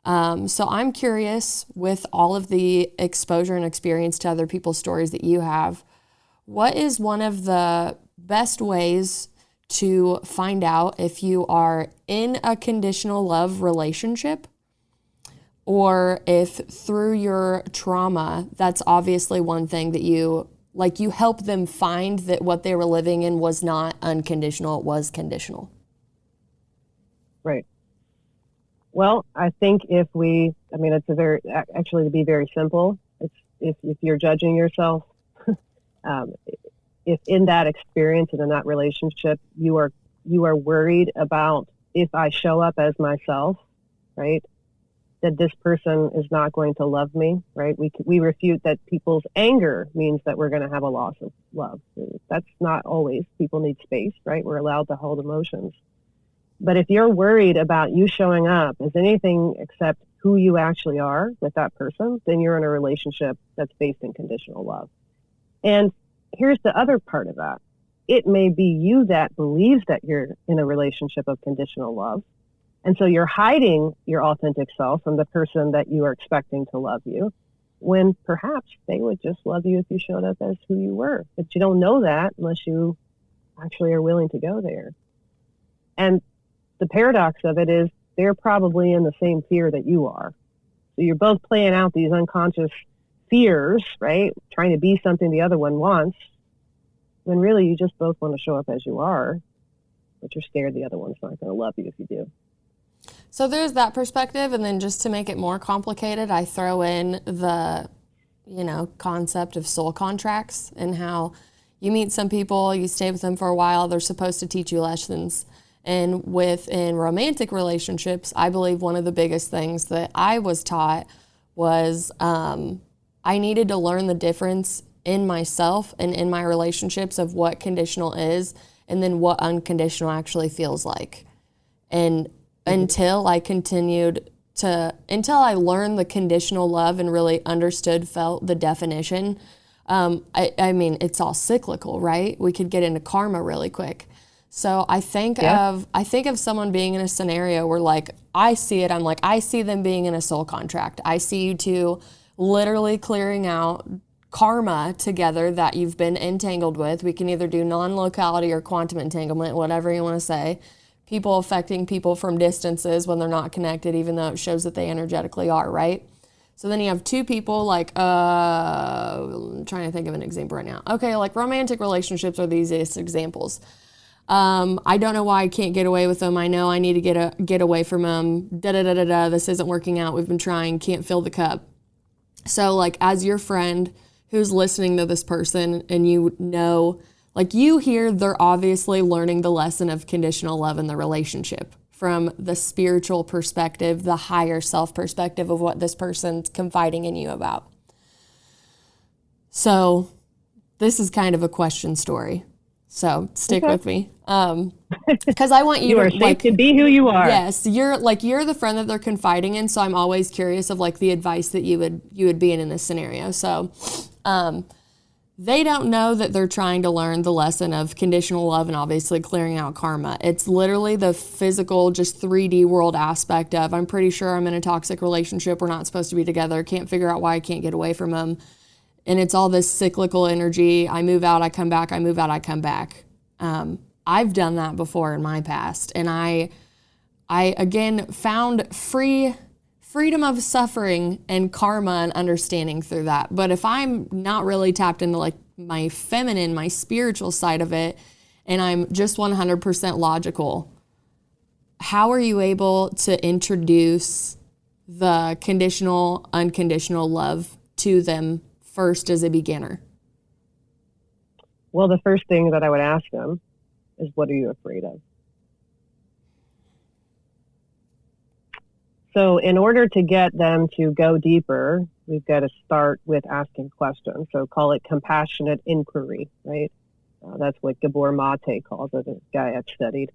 So I'm curious, with all of the exposure and experience to other people's stories that you have, what is one of the best ways to find out if you are in a conditional love relationship, or if through your trauma, that's obviously one thing that you help them find that what they were living in was not unconditional, it was conditional? Right. Well, I think it's to be very simple, if you're judging yourself, if in that experience and in that relationship, you are worried about, if I show up as myself, right, that this person is not going to love me, right? We refute that people's anger means that we're going to have a loss of love. That's not always. People need space, right? We're allowed to hold emotions. But if you're worried about you showing up as anything except who you actually are with that person, then you're in a relationship that's based in conditional love. And here's the other part of that. It may be you that believes that you're in a relationship of conditional love. And so you're hiding your authentic self from the person that you are expecting to love you, when perhaps they would just love you if you showed up as who you were. But you don't know that unless you actually are willing to go there. And the paradox of it is they're probably in the same fear that you are. So you're both playing out these unconscious fears, right? Trying to be something the other one wants, when really you just both want to show up as you are, but you're scared the other one's not going to love you if you do. So there's that perspective, and then just to make it more complicated, I throw in the, concept of soul contracts, and how you meet some people, you stay with them for a while, they're supposed to teach you lessons. And within romantic relationships, I believe one of the biggest things that I was taught was I needed to learn the difference in myself and in my relationships of what conditional is, and then what unconditional actually feels like. And until I learned the conditional love and really felt the definition, it's all cyclical, right? We could get into karma really quick. So I think of someone being in a scenario where, I see it, I see them being in a soul contract. I see you two literally clearing out karma together that you've been entangled with. We can either do non-locality or quantum entanglement, whatever you want to say. People affecting people from distances when they're not connected, even though it shows that they energetically are, right? So then you have two people, I'm trying to think of an example right now. Okay, romantic relationships are the easiest examples. I don't know why I can't get away with them. I know I need to get away from them. This isn't working out. We've been trying, can't fill the cup. So as your friend who's listening to this person, and you hear they're obviously learning the lesson of conditional love in the relationship from the spiritual perspective, the higher self perspective of what this person's confiding in you about. So this is kind of a question story. So stick with me. Because I want you are safe to be who you are. Yes, you're the friend that they're confiding in. So I'm always curious of the advice that you would be in this scenario. So they don't know that they're trying to learn the lesson of conditional love and obviously clearing out karma. It's literally the physical, just 3D world aspect of, I'm pretty sure I'm in a toxic relationship. We're not supposed to be together. Can't figure out why I can't get away from them. And it's all this cyclical energy. I move out, I come back. I move out, I come back. I've done that before in my past. And I again found freedom of suffering and karma and understanding through that. But if I'm not really tapped into my feminine, my spiritual side of it, and I'm just 100% logical, how are you able to introduce the conditional, unconditional love to them first as a beginner? Well, the first thing that I would ask them is, what are you afraid of? So in order to get them to go deeper, we've got to start with asking questions. So call it compassionate inquiry, right? That's what Gabor Mate calls it, a guy I've studied.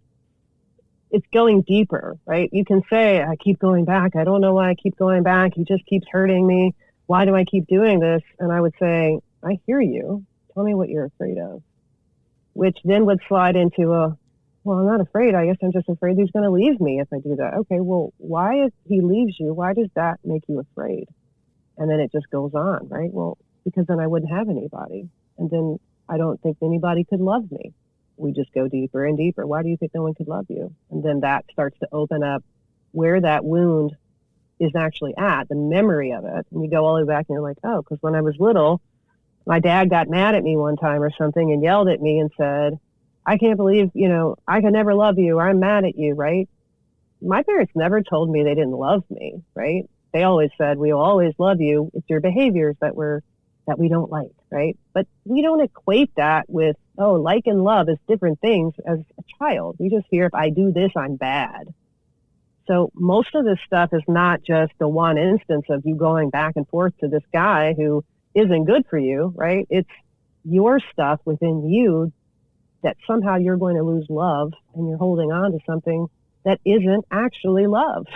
It's going deeper, right? You can say, I keep going back. I don't know why I keep going back. He just keeps hurting me. Why do I keep doing this? And I would say, I hear you. Tell me what you're afraid of. Which then would slide into well, I'm not afraid. I guess I'm just afraid he's going to leave me if I do that. Okay, well, why if he leaves you, why does that make you afraid? And then it just goes on, right? Well, because then I wouldn't have anybody. And then I don't think anybody could love me. We just go deeper and deeper. Why do you think no one could love you? And then that starts to open up where that wound is actually at, the memory of it. And you go all the way back and you're like, oh, because when I was little, my dad got mad at me one time or something and yelled at me and said, I can't believe, I can never love you, or I'm mad at you, right? My parents never told me they didn't love me, right? They always said, we will always love you. It's your behaviors that we don't like, right? But we don't equate that with, like and love is different things as a child. We just hear, if I do this, I'm bad. So most of this stuff is not just the one instance of you going back and forth to this guy who isn't good for you, right? It's your stuff within you that somehow you're going to lose love, and you're holding on to something that isn't actually love,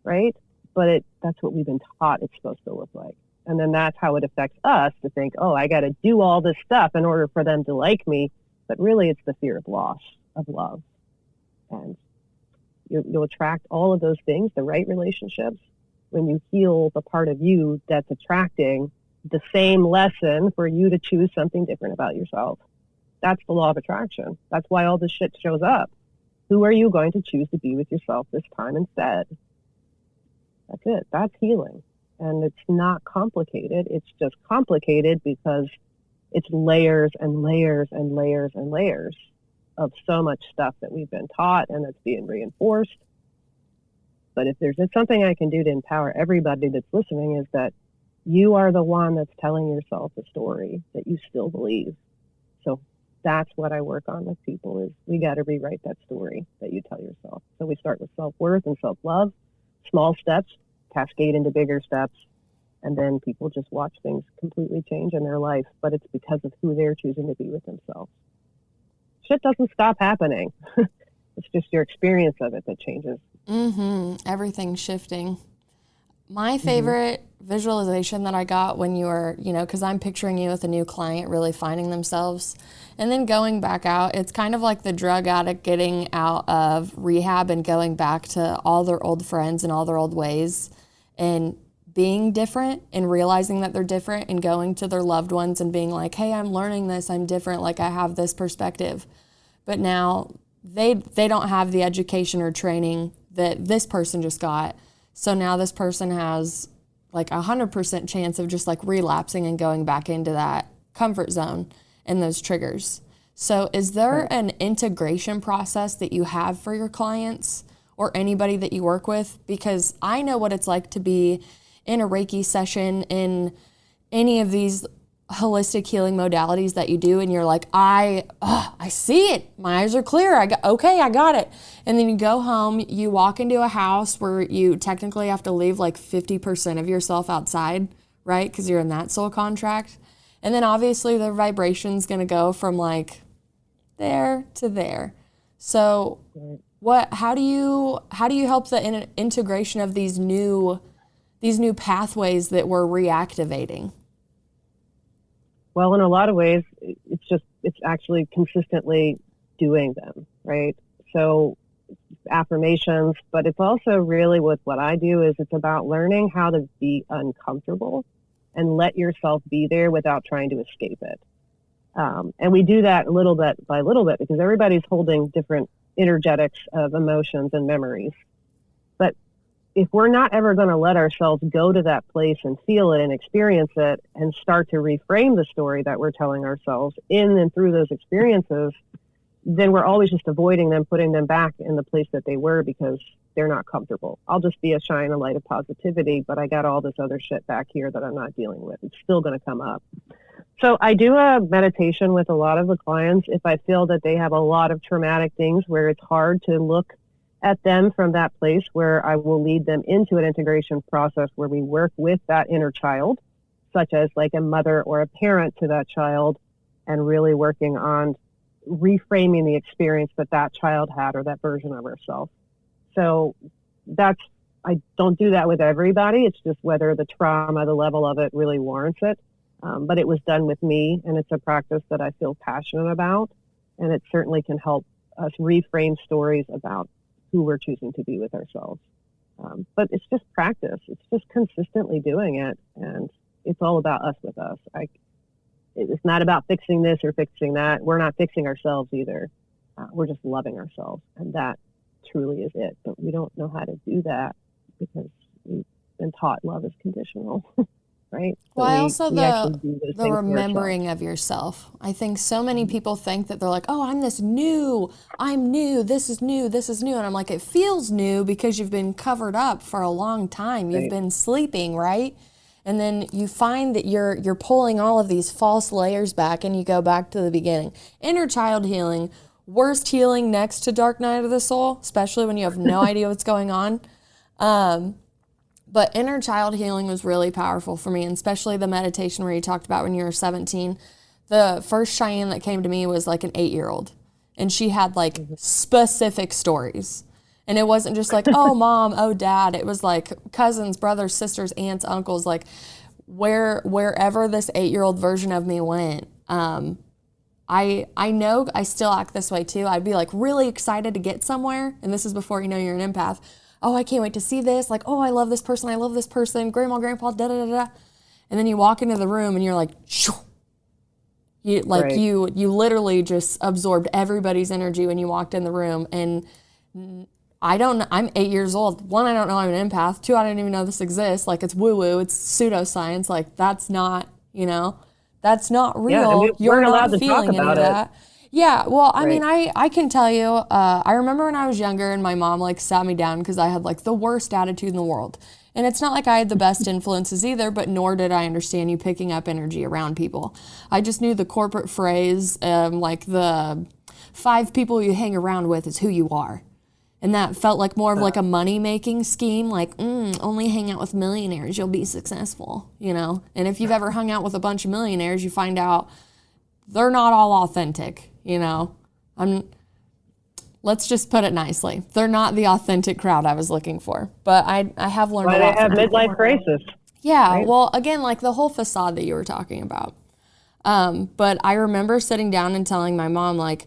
right? But that's what we've been taught it's supposed to look like. And then that's how it affects us to think, I got to do all this stuff in order for them to like me. But really, it's the fear of loss of love. And you'll attract all of those things, the right relationships, when you heal the part of you that's attracting the same lesson for you to choose something different about yourself. That's the law of attraction. That's why all this shit shows up. Who are you going to choose to be with yourself this time instead? That's it. That's healing. And it's not complicated. It's just complicated because it's layers and layers and layers and layers of so much stuff that we've been taught and that's being reinforced. But if there's something I can do to empower everybody that's listening, is that you are the one that's telling yourself a story that you still believe. So that's what I work on with people, is we got to rewrite that story that you tell yourself. So we start with self-worth and self-love, small steps, cascade into bigger steps, and then people just watch things completely change in their life. But it's because of who they're choosing to be with themselves. Shit doesn't stop happening. It's just your experience of it that changes. Everything's shifting. My favorite visualization that I got when you were, because I'm picturing you with a new client really finding themselves and then going back out. It's kind of like the drug addict getting out of rehab and going back to all their old friends and all their old ways and being different and realizing that they're different and going to their loved ones and being like, hey, I'm learning this. I'm different. Like, I have this perspective. But now they don't have the education or training that this person just got. So now this person has like 100% chance of just like relapsing and going back into that comfort zone and those triggers. So is there an integration process that you have for your clients or anybody that you work with? Because I know what it's like to be in a Reiki session, in any of these holistic healing modalities that you do, and you're like, I see it. My eyes are clear. I got it. And then you go home, you walk into a house where you technically have to leave like 50% of yourself outside, right? Because you're in that soul contract. And then obviously the vibration's going to go from like there to there. So how do you help the integration of these new pathways that we're reactivating? Well, in a lot of ways, it's actually consistently doing them, right? So affirmations, but it's also really with what I do is it's about learning how to be uncomfortable and let yourself be there without trying to escape it. And we do that little bit by little bit because everybody's holding different energetics of emotions and memories. But if we're not ever going to let ourselves go to that place and feel it and experience it and start to reframe the story that we're telling ourselves in and through those experiences, then we're always just avoiding them, putting them back in the place that they were because they're not comfortable. I'll just be a shine, a light of positivity, but I got all this other shit back here that I'm not dealing with. It's still going to come up. So I do a meditation with a lot of the clients if I feel that they have a lot of traumatic things where it's hard to look at them from that place, where I will lead them into an integration process where we work with that inner child, such as like a mother or a parent to that child, and really working on reframing the experience that that child had or that version of herself. So I don't do that with everybody. It's just whether the trauma, the level of it really warrants it. But it was done with me, and it's a practice that I feel passionate about. And it certainly can help us reframe stories about who we're choosing to be with ourselves. But it's just practice. It's just consistently doing it. And it's all about us with us. It's not about fixing this or fixing that. We're not fixing ourselves either. We're just loving ourselves. And that truly is it. But we don't know how to do that because we've been taught love is conditional. Right? Well, the remembering of yourself. I think so many people think that they're like, oh, I'm new, this is new. And I'm like, it feels new because you've been covered up for a long time. You've been sleeping, right? And then you find that you're pulling all of these false layers back, and you go back to the beginning. Inner child healing, worst healing next to dark night of the soul, especially when you have no idea what's going on. But inner child healing was really powerful for me, and especially the meditation where you talked about when you were 17. The first Cheyenne that came to me was like an 8-year-old, and she had like specific stories. And it wasn't just like, oh, mom, oh, dad. It was like cousins, brothers, sisters, aunts, uncles, like wherever this 8-year-old version of me went. I know I still act this way too. I'd be like really excited to get somewhere, and this is before you know you're an empath. Oh, I can't wait to see this. Like, oh, I love this person, grandma, grandpa, da-da-da-da. And then you walk into the room and you're like, shoo. You literally just absorbed everybody's energy when you walked in the room. And I'm 8 years old. 1, I don't know I'm an empath. 2, I didn't even know this exists. Like, it's woo-woo, it's pseudoscience. Like, that's not, that's not real. Yeah, and you're not not feeling any of that. Yeah, well, I mean, I can tell you, I remember when I was younger and my mom like sat me down because I had like the worst attitude in the world. And it's not like I had the best influences either, but nor did I understand you picking up energy around people. I just knew the corporate phrase, like the 5 people you hang around with is who you are. And that felt like more of like a money-making scheme, like, only hang out with millionaires, you'll be successful, And if you've ever hung out with a bunch of millionaires, you find out they're not all authentic. Let's just put it nicely. They're not the authentic crowd I was looking for, but I have learned a lot. They have midlife crisis. Yeah. Right? Well, again, like the whole facade that you were talking about. But I remember sitting down and telling my mom, like,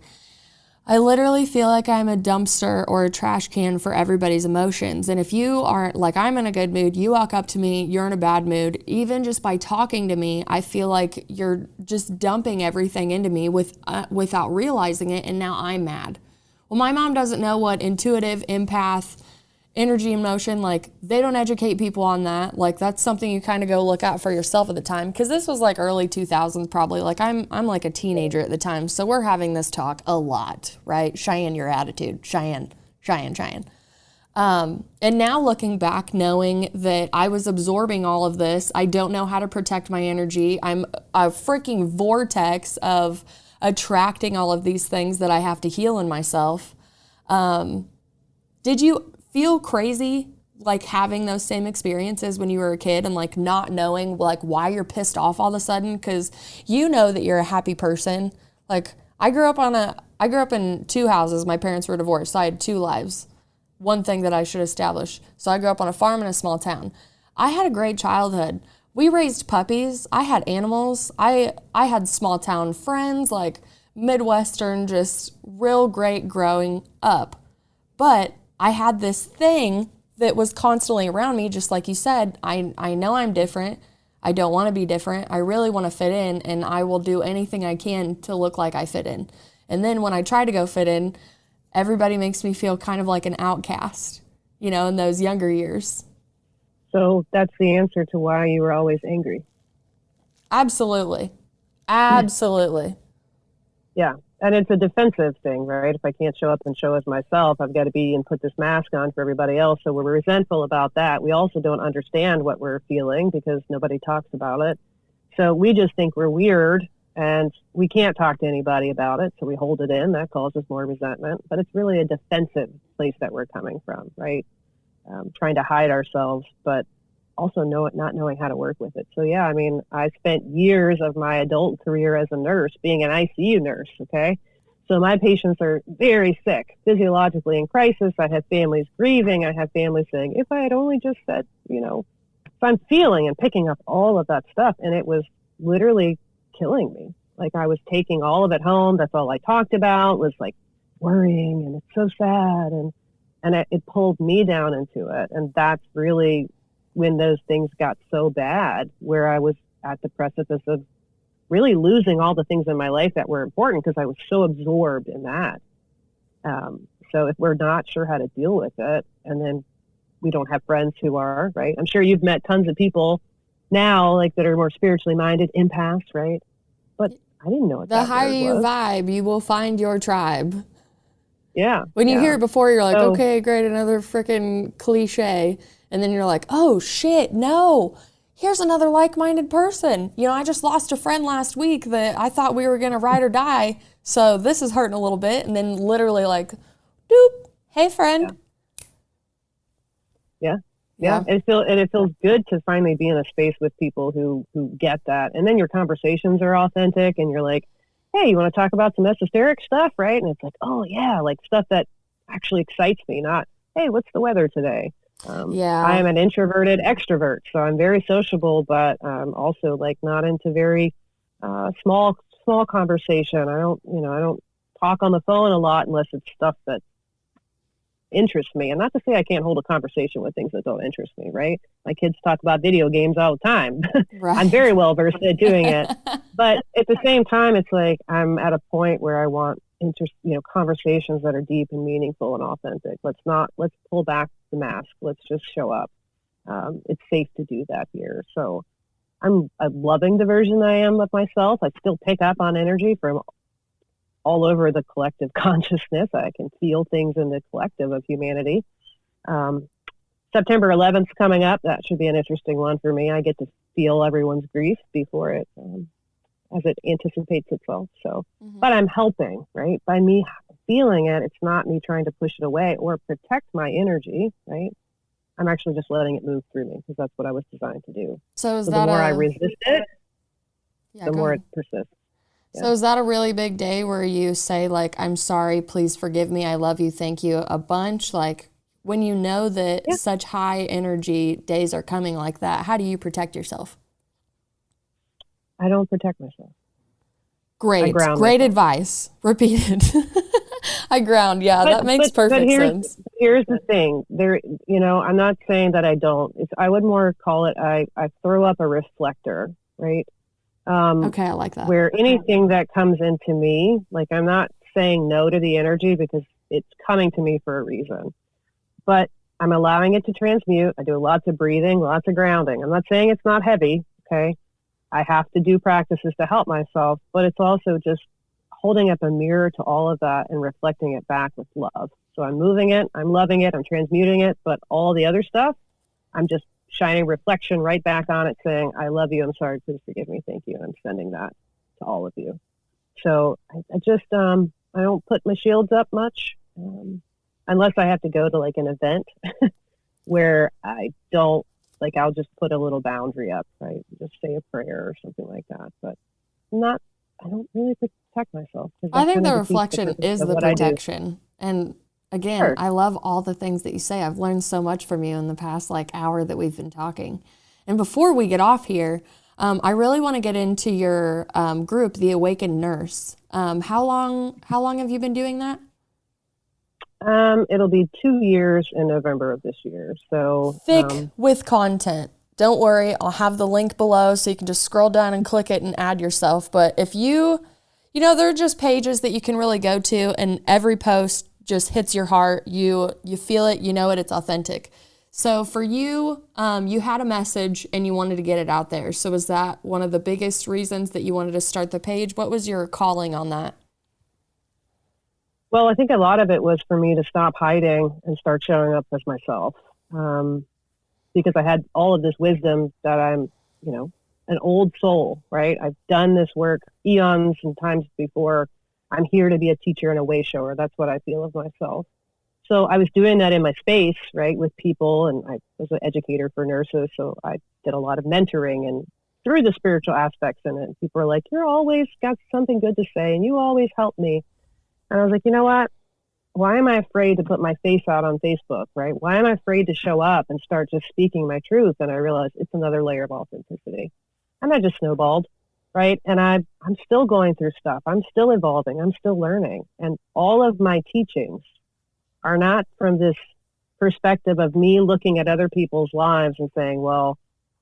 I literally feel like I'm a dumpster or a trash can for everybody's emotions. And if you aren't, like, I'm in a good mood, you walk up to me, you're in a bad mood, even just by talking to me, I feel like you're just dumping everything into me without realizing it, and now I'm mad. Well, my mom doesn't know what intuitive, empath, energy and motion, like, they don't educate people on that. Like, that's something you kind of go look at for yourself at the time, because this was like early 2000s probably. Like, I'm like a teenager at the time, so we're having this talk a lot, right? Cheyenne, your attitude. Cheyenne. And now looking back, knowing that I was absorbing all of this, I don't know how to protect my energy. I'm a freaking vortex of attracting all of these things that I have to heal in myself. Did you feel crazy like having those same experiences when you were a kid and like not knowing like why you're pissed off all of a sudden? Because you know that you're a happy person. Like, I grew up in 2 houses. My parents were divorced, so I had 2 lives. One thing that I should establish. So I grew up on a farm in a small town. I had a great childhood. We raised puppies. I had animals. I had small town friends, like Midwestern, just real great growing up. But I had this thing that was constantly around me, just like you said. I know I'm different. I don't want to be different. I really want to fit in, and I will do anything I can to look like I fit in. And then when I try to go fit in, everybody makes me feel kind of like an outcast, in those younger years. So that's the answer to why you were always angry. Absolutely. Yeah. And it's a defensive thing, right? If I can't show up and show as myself, I've got to be and put this mask on for everybody else. So we're resentful about that. We also don't understand what we're feeling because nobody talks about it. So we just think we're weird and we can't talk to anybody about it. So we hold it in. That causes more resentment. But it's really a defensive place that we're coming from, right? Trying to hide ourselves. But also not knowing how to work with it. So yeah, I mean, I spent years of my adult career as a nurse being an ICU nurse. Okay. So my patients are very sick, physiologically in crisis. I have families grieving. I have families saying, if I had only just said, so I'm feeling and picking up all of that stuff. And it was literally killing me. Like I was taking all of it home. That's all I talked about was like worrying, and it's so sad. And it pulled me down into it. And that's really when those things got so bad, where I was at the precipice of really losing all the things in my life that were important because I was so absorbed in that. So if we're not sure how to deal with it, and then we don't have friends who are, right? I'm sure you've met tons of people now, like that are more spiritually minded, empaths, right? But I didn't know what The that higher word you was. vibe, you will find your tribe. Yeah. When you hear it before, you're like, So, okay, great, another freaking cliche. And then you're like, oh shit, no, here's another like-minded person. I just lost a friend last week that I thought we were going to ride or die. So this is hurting a little bit. And then literally like, doop, hey friend. Yeah. It feels good to finally be in a space with people who get that. And then your conversations are authentic, and you're like, hey, you want to talk about some esoteric stuff, right? And it's like, oh yeah, like stuff that actually excites me, not, hey, what's the weather today? I am an introverted extrovert, so I'm very sociable, but I'm also like not into very small conversation. I don't talk on the phone a lot unless it's stuff that interests me. And not to say I can't hold a conversation with things that don't interest me, right? My kids talk about video games all the time. Right. I'm very well versed at doing it. But at the same time, it's like I'm at a point where I want conversations that are deep and meaningful and authentic. Let's pull back the mask. Let's just show up. It's safe to do that here. So I'm loving the version I am of myself. I still pick up on energy from all over the collective consciousness. I can feel things in the collective of humanity. September 11th coming up. That should be an interesting one for me. I get to feel everyone's grief before it, as it anticipates itself. So, But I'm helping, right? By me feeling it, it's not me trying to push it away or protect my energy, right? I'm actually just letting it move through me because that's what I was designed to do. So the more I resist it, the more it persists. Yeah. So is that a really big day where you say like, I'm sorry, please forgive me, I love you, thank you a bunch? Like when you know that such high energy days are coming like that, how do you protect yourself? I don't protect myself. Great advice. Repeated. I ground. Yeah, that makes perfect sense. Here's the thing. I'm not saying that I don't. I would more call it I throw up a reflector, right? Okay, I like that. Where anything that comes into me, like I'm not saying no to the energy because it's coming to me for a reason, but I'm allowing it to transmute. I do lots of breathing, lots of grounding. I'm not saying it's not heavy. Okay. I have to do practices to help myself, but it's also just holding up a mirror to all of that and reflecting it back with love. So I'm moving it, I'm loving it, I'm transmuting it, but all the other stuff, I'm just shining reflection right back on it saying, I love you, I'm sorry, please forgive me, thank you. And I'm sending that to all of you. So I just, I don't put my shields up much unless I have to go to like an event where I don't, like I'll just put a little boundary up, right? Just say a prayer or something like that. But I don't really protect myself. I think the reflection is the protection. And again, sure. I love all the things that you say. I've learned so much from you in the past hour that we've been talking. And before we get off here, I really want to get into your group, the Awakened Nurse. How long have you been doing that? It'll be 2 years in November of this year. So thick with content. Don't worry, I'll have the link below so you can just scroll down and click it and add yourself. But if there are just pages that you can really go to, and every post just hits your heart. You feel it, it's authentic. So for you, you had a message and you wanted to get it out there. So was that one of the biggest reasons that you wanted to start the page? What was your calling on that? Well, I think a lot of it was for me to stop hiding and start showing up as myself. Because I had all of this wisdom that I'm, an old soul, right? I've done this work eons and times before. I'm here to be a teacher and a way shower. That's what I feel of myself. So I was doing that in my space, right, with people, and I was an educator for nurses, so I did a lot of mentoring and through the spiritual aspects in it. People were like, "You're always got something good to say, and you always help me." And I was like, you know what? Why am I afraid to put my face out on Facebook, right? Why am I afraid to show up and start just speaking my truth? And I realized it's another layer of authenticity. And I just snowballed, right? And I'm still going through stuff. I'm still evolving. I'm still learning. And all of my teachings are not from this perspective of me looking at other people's lives and saying, well,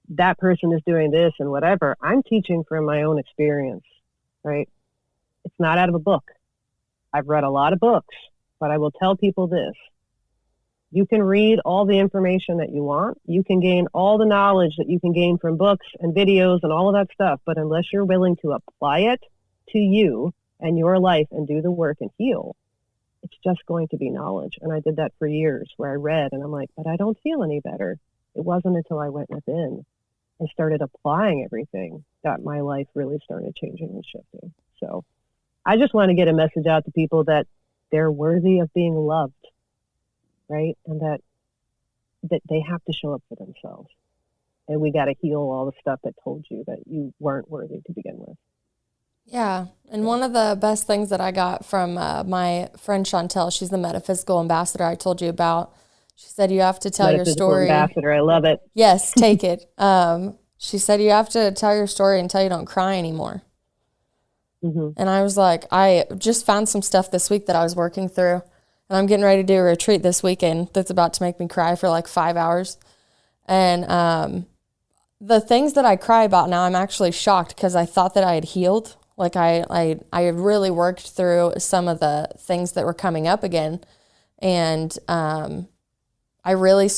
that person is doing this and whatever. I'm teaching from my own experience, right? It's not out of a book. I've read a lot of books, but I will tell people this. You can read all the information that you want. You can gain all the knowledge that you can gain from books and videos and all of that stuff. But unless you're willing to apply it to you and your life and do the work and heal, it's just going to be knowledge. And I did that for years where I read and I'm like, but I don't feel any better. It wasn't until I went within and started applying everything that my life really started changing and shifting. So I just want to get a message out to people that they're worthy of being loved, right? And that they have to show up for themselves. And we got to heal all the stuff that told you that you weren't worthy to begin with. Yeah. And one of the best things that I got from my friend Chantel, she's the metaphysical ambassador I told you about. She said, you have to tell your story. Ambassador, I love it. Yes, take it. She said, you have to tell your story until you don't cry anymore. Mm-hmm. And I was like, I just found some stuff this week that I was working through. And I'm getting ready to do a retreat this weekend that's about to make me cry for like 5 hours. And the things that I cry about now, I'm actually shocked because I thought that I had healed. Like I had really worked through some of the things that were coming up again. And I really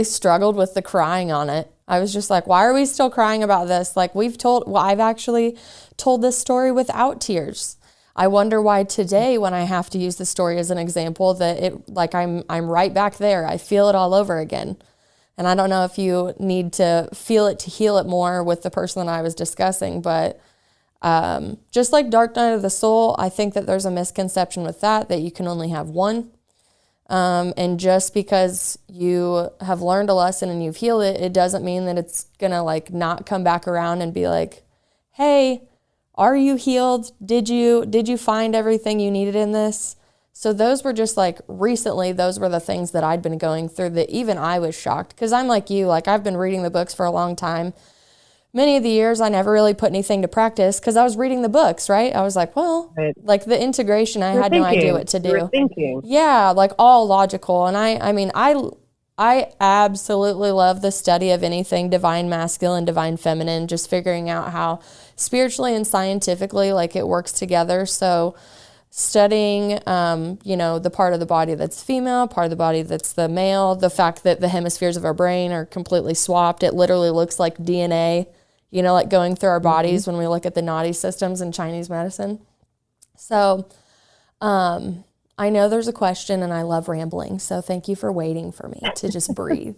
struggled with the crying on it. I was just like, why are we still crying about this? Like I've actually told this story without tears. I wonder why today, when I have to use the story as an example, that I'm right back there. I feel it all over again. And I don't know if you need to feel it to heal it more with the person that I was discussing, but just like Dark Night of the Soul, I think that there's a misconception with that you can only have one. And just because you have learned a lesson and you've healed it, it doesn't mean that it's going to like not come back around and be like, hey, are you healed? Did you find everything you needed in this? So those were just like recently, those were the things that I'd been going through that even I was shocked because I'm like you, like I've been reading the books for a long time. Many of the years I never really put anything to practice because I was reading the books, right? I was like, well, right. Like the integration, I had no idea what to do. You're thinking. Yeah, like all logical. And I absolutely love the study of anything divine masculine, divine feminine, just figuring out how spiritually and scientifically like it works together. So studying, the part of the body that's female, part of the body that's the male, the fact that the hemispheres of our brain are completely swapped. It literally looks like DNA, like going through our bodies when we look at the Nadi systems in Chinese medicine. So I know there's a question and I love rambling. So thank you for waiting for me to just breathe.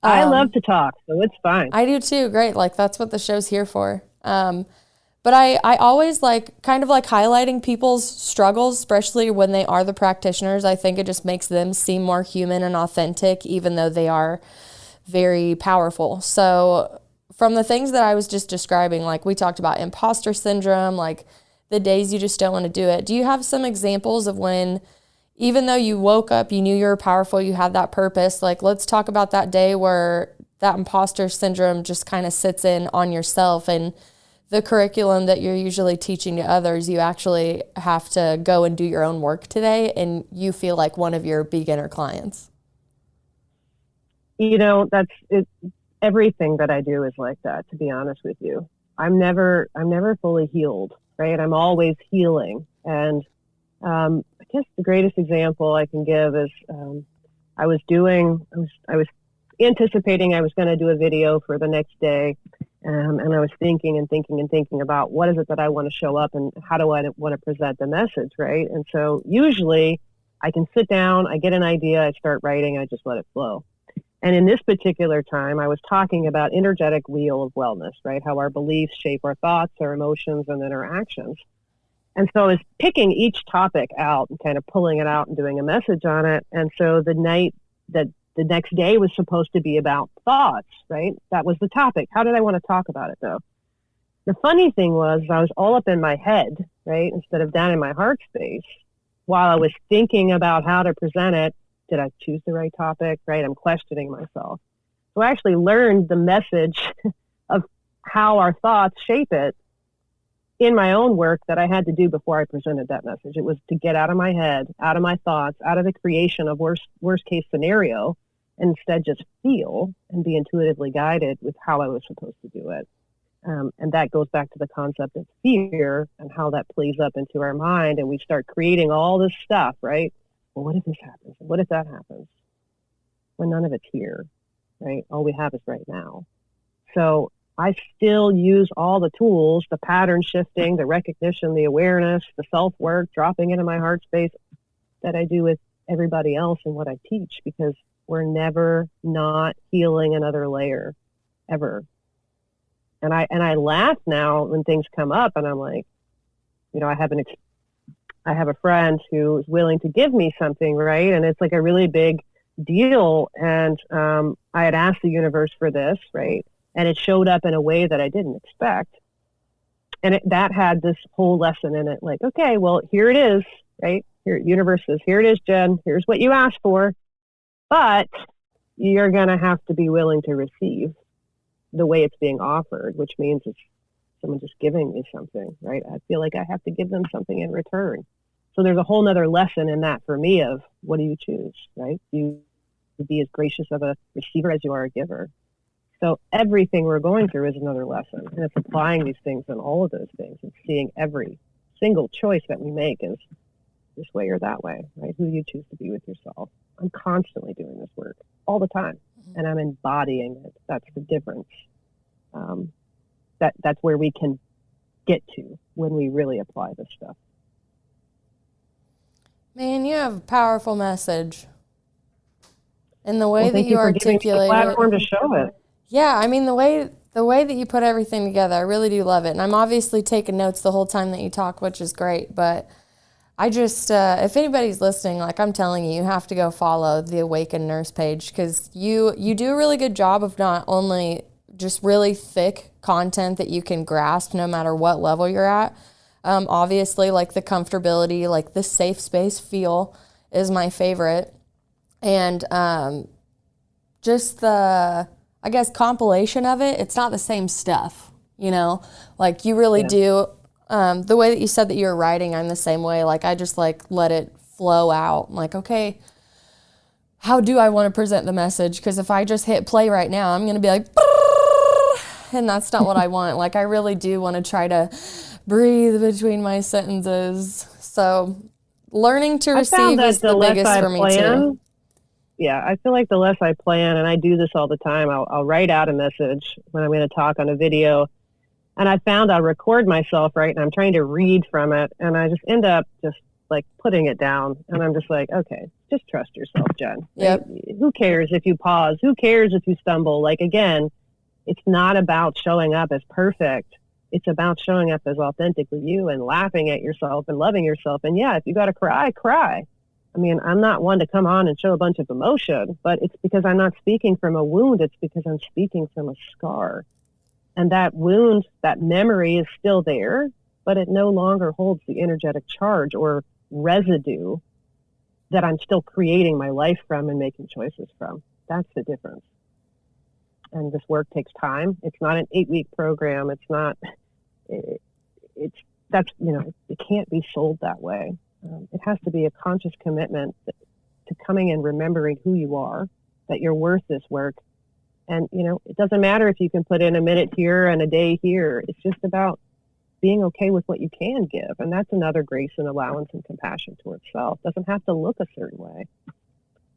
I love to talk, so it's fine. I do too. Great. Like that's what the show's here for. But I always like kind of like highlighting people's struggles, especially when they are the practitioners. I think it just makes them seem more human and authentic, even though they are very powerful. So from the things that I was just describing, like we talked about imposter syndrome, like the days you just don't want to do it. Do you have some examples of when, even though you woke up, you knew you were powerful, you had that purpose? Like, let's talk about that day where that imposter syndrome just kind of sits in on yourself and the curriculum that you're usually teaching to others, you actually have to go and do your own work today and you feel like one of your beginner clients. That's it. Everything that I do is like that, to be honest with you. I'm never fully healed, right? I'm always healing. And I guess the greatest example I can give is I was anticipating I was going to do a video for the next day. And I was thinking about what is it that I want to show up and how do I want to present the message, right? And so usually I can sit down, I get an idea, I start writing, I just let it flow. And in this particular time, I was talking about energetic wheel of wellness, right? How our beliefs shape our thoughts, our emotions, and then our actions. And so I was picking each topic out and kind of pulling it out and doing a message on it. And so the next day was supposed to be about thoughts, right? That was the topic. How did I want to talk about it though? The funny thing was I was all up in my head, right? Instead of down in my heart space while I was thinking about how to present it. Did I choose the right topic, right? I'm questioning myself. So I actually learned the message of how our thoughts shape it in my own work that I had to do before I presented that message. It was to get out of my head, out of my thoughts, out of the creation of worst case scenario, and instead just feel and be intuitively guided with how I was supposed to do it. And that goes back to the concept of fear and how that plays up into our mind. And we start creating all this stuff, right? Well, what if this happens? What if that happens? When none of it's here, right? All we have is right now. So I still use all the tools, the pattern shifting, the recognition, the awareness, the self-work, dropping into my heart space that I do with everybody else in what I teach, because we're never not healing another layer, ever. And I laugh now when things come up, and I'm like, I have a friend who is willing to give me something, right? And it's like a really big deal. And I had asked the universe for this, right? And it showed up in a way that I didn't expect. And that had this whole lesson in it. Like, okay, well, here it is, right? Here, universe says, here it is, Jen. Here's what you asked for. But you're going to have to be willing to receive the way it's being offered, which means it's someone just giving me something, right? I feel like I have to give them something in return. So there's a whole nother lesson in that for me of what do you choose, right? Do you be as gracious of a receiver as you are a giver? So everything we're going through is another lesson, and it's applying these things in all of those things and seeing every single choice that we make is this way or that way, right? Who you choose to be with yourself. I'm constantly doing this work all the time, and I'm embodying it. That's the difference. That's where we can get to when we really apply this stuff. Man, you have a powerful message. And the way that you articulate giving me the platform to show it. Yeah, I mean, the way that you put everything together, I really do love it. And I'm obviously taking notes the whole time that you talk, which is great. But I just, if anybody's listening, like I'm telling you, you have to go follow the Awakened Nurse page, because you do a really good job of not only just really thick content that you can grasp no matter what level you're at. Obviously, like the comfortability, like the safe space feel is my favorite. And just the, I guess, compilation of it, it's not the same stuff, like you really do. The way that you said that you were writing, I'm the same way. Like I just let it flow out. I'm like, okay, how do I want to present the message? Because if I just hit play right now, I'm going to be like, and that's not what I want. Like I really do want to try to breathe between my sentences. So learning to receive is the biggest for me too. Yeah, I feel like the less I plan, and I do this all the time, I'll write out a message when I'm going to talk on a video, and I found I'll record myself, right, and I'm trying to read from it, and I just end up just like putting it down, and I'm just like, okay, just trust yourself, Jen. Yep. Who cares if you pause? Who cares if you stumble? Like, again, it's not about showing up as perfect. It's about showing up as authentically you and laughing at yourself and loving yourself. And yeah, if you got to cry, cry. I mean, I'm not one to come on and show a bunch of emotion, but it's because I'm not speaking from a wound. It's because I'm speaking from a scar. And that wound, that memory is still there, but it no longer holds the energetic charge or residue that I'm still creating my life from and making choices from. That's the difference. And this work takes time. It's not an 8-week program. It's not, it can't be sold that way. It has to be a conscious commitment to coming and remembering who you are, that you're worth this work. And, it doesn't matter if you can put in a minute here and a day here. It's just about being okay with what you can give. And that's another grace and allowance and compassion towards self. It doesn't have to look a certain way.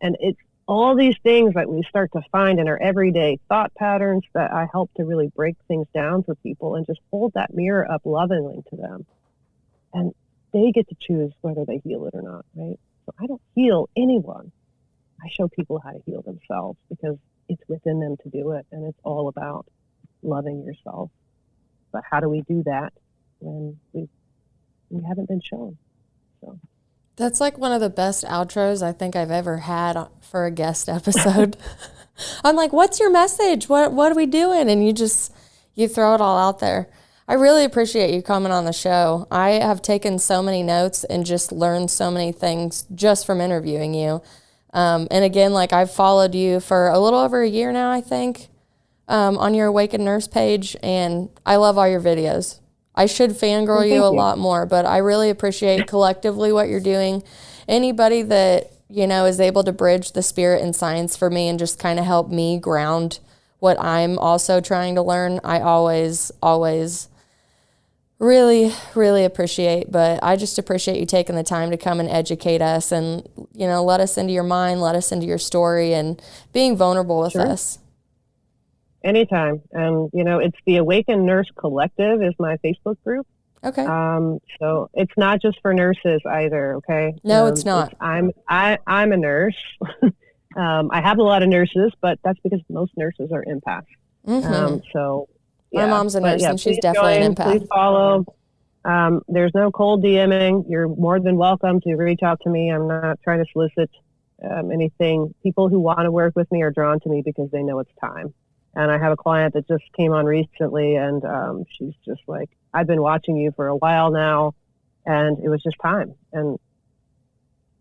And it's all these things that we start to find in our everyday thought patterns that I help to really break things down for people and just hold that mirror up lovingly to them. And they get to choose whether they heal it or not, right? So I don't heal anyone. I show people how to heal themselves because it's within them to do it. And it's all about loving yourself. But how do we do that when we we haven't been shown. So that's like one of the best outros I think I've ever had for a guest episode. I'm like, what's your message? What are we doing? And you throw it all out there. I really appreciate you coming on the show. I have taken so many notes and just learned so many things just from interviewing you. And again, like I've followed you for a little over a year now, I think, on your Awakened Nurse page, and I love all your videos. I should fangirl you a lot more, but I really appreciate collectively what you're doing. Anybody that, is able to bridge the spirit and science for me and just kind of help me ground what I'm also trying to learn, I always really, really appreciate. But I just appreciate you taking the time to come and educate us and, let us into your mind, let us into your story, and being vulnerable with us. Anytime. And, it's the Awakened Nurse Collective is my Facebook group. Okay. So it's not just for nurses either. Okay. No, it's not. I'm a nurse. I have a lot of nurses, but that's because most nurses are empaths. So my mom's a nurse, and she's definitely an empath. Please follow. There's no cold DMing. You're more than welcome to reach out to me. I'm not trying to solicit anything. People who want to work with me are drawn to me because they know it's time. And I have a client that just came on recently, and she's just like, I've been watching you for a while now, and it was just time. And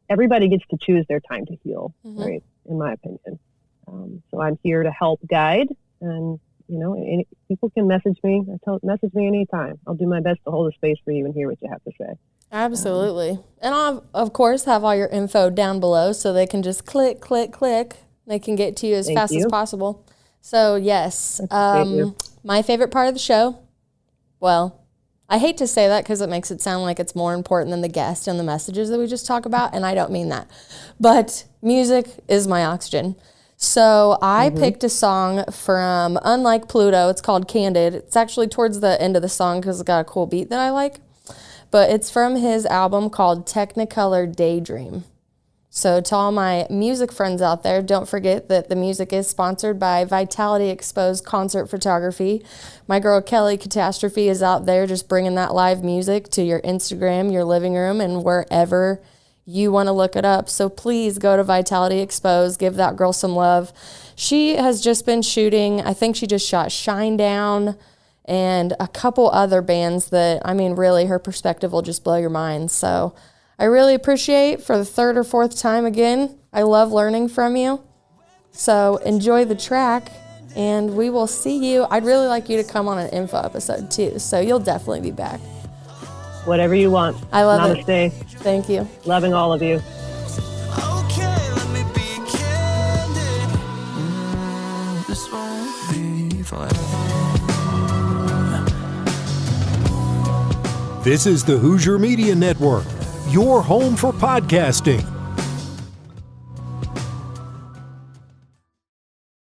everybody gets to choose their time to heal, right? In my opinion. So I'm here to help guide, and people can message me. Message me anytime. I'll do my best to hold a space for you and hear what you have to say. Absolutely. And I'll, of course, have all your info down below so they can just click. They can get to you as fast as possible. So, yes, my favorite part of the show, well, I hate to say that because it makes it sound like it's more important than the guest and the messages that we just talk about, and I don't mean that. But music is my oxygen. So I picked a song from Unlike Pluto. It's called Candid. It's actually towards the end of the song because it's got a cool beat that I like. But it's from his album called Technicolor Daydream. So to all my music friends out there, don't forget that the music is sponsored by Vitality Exposed Concert Photography. My girl Kelly Catastrophe is out there just bringing that live music to your Instagram, your living room, and wherever you want to look it up. So please go to Vitality Exposed, give that girl some love. She has just been shooting, I think she just shot Shine Down and a couple other bands that, really her perspective will just blow your mind. So I really appreciate, for the third or fourth time again, I love learning from you. So enjoy the track, and we will see you. I'd really like you to come on an info episode too, so you'll definitely be back. Whatever you want. I love Namaste. it. Thank you. Loving all of you. This won't be forever. This is the Hoosier Media Network, your home for podcasting.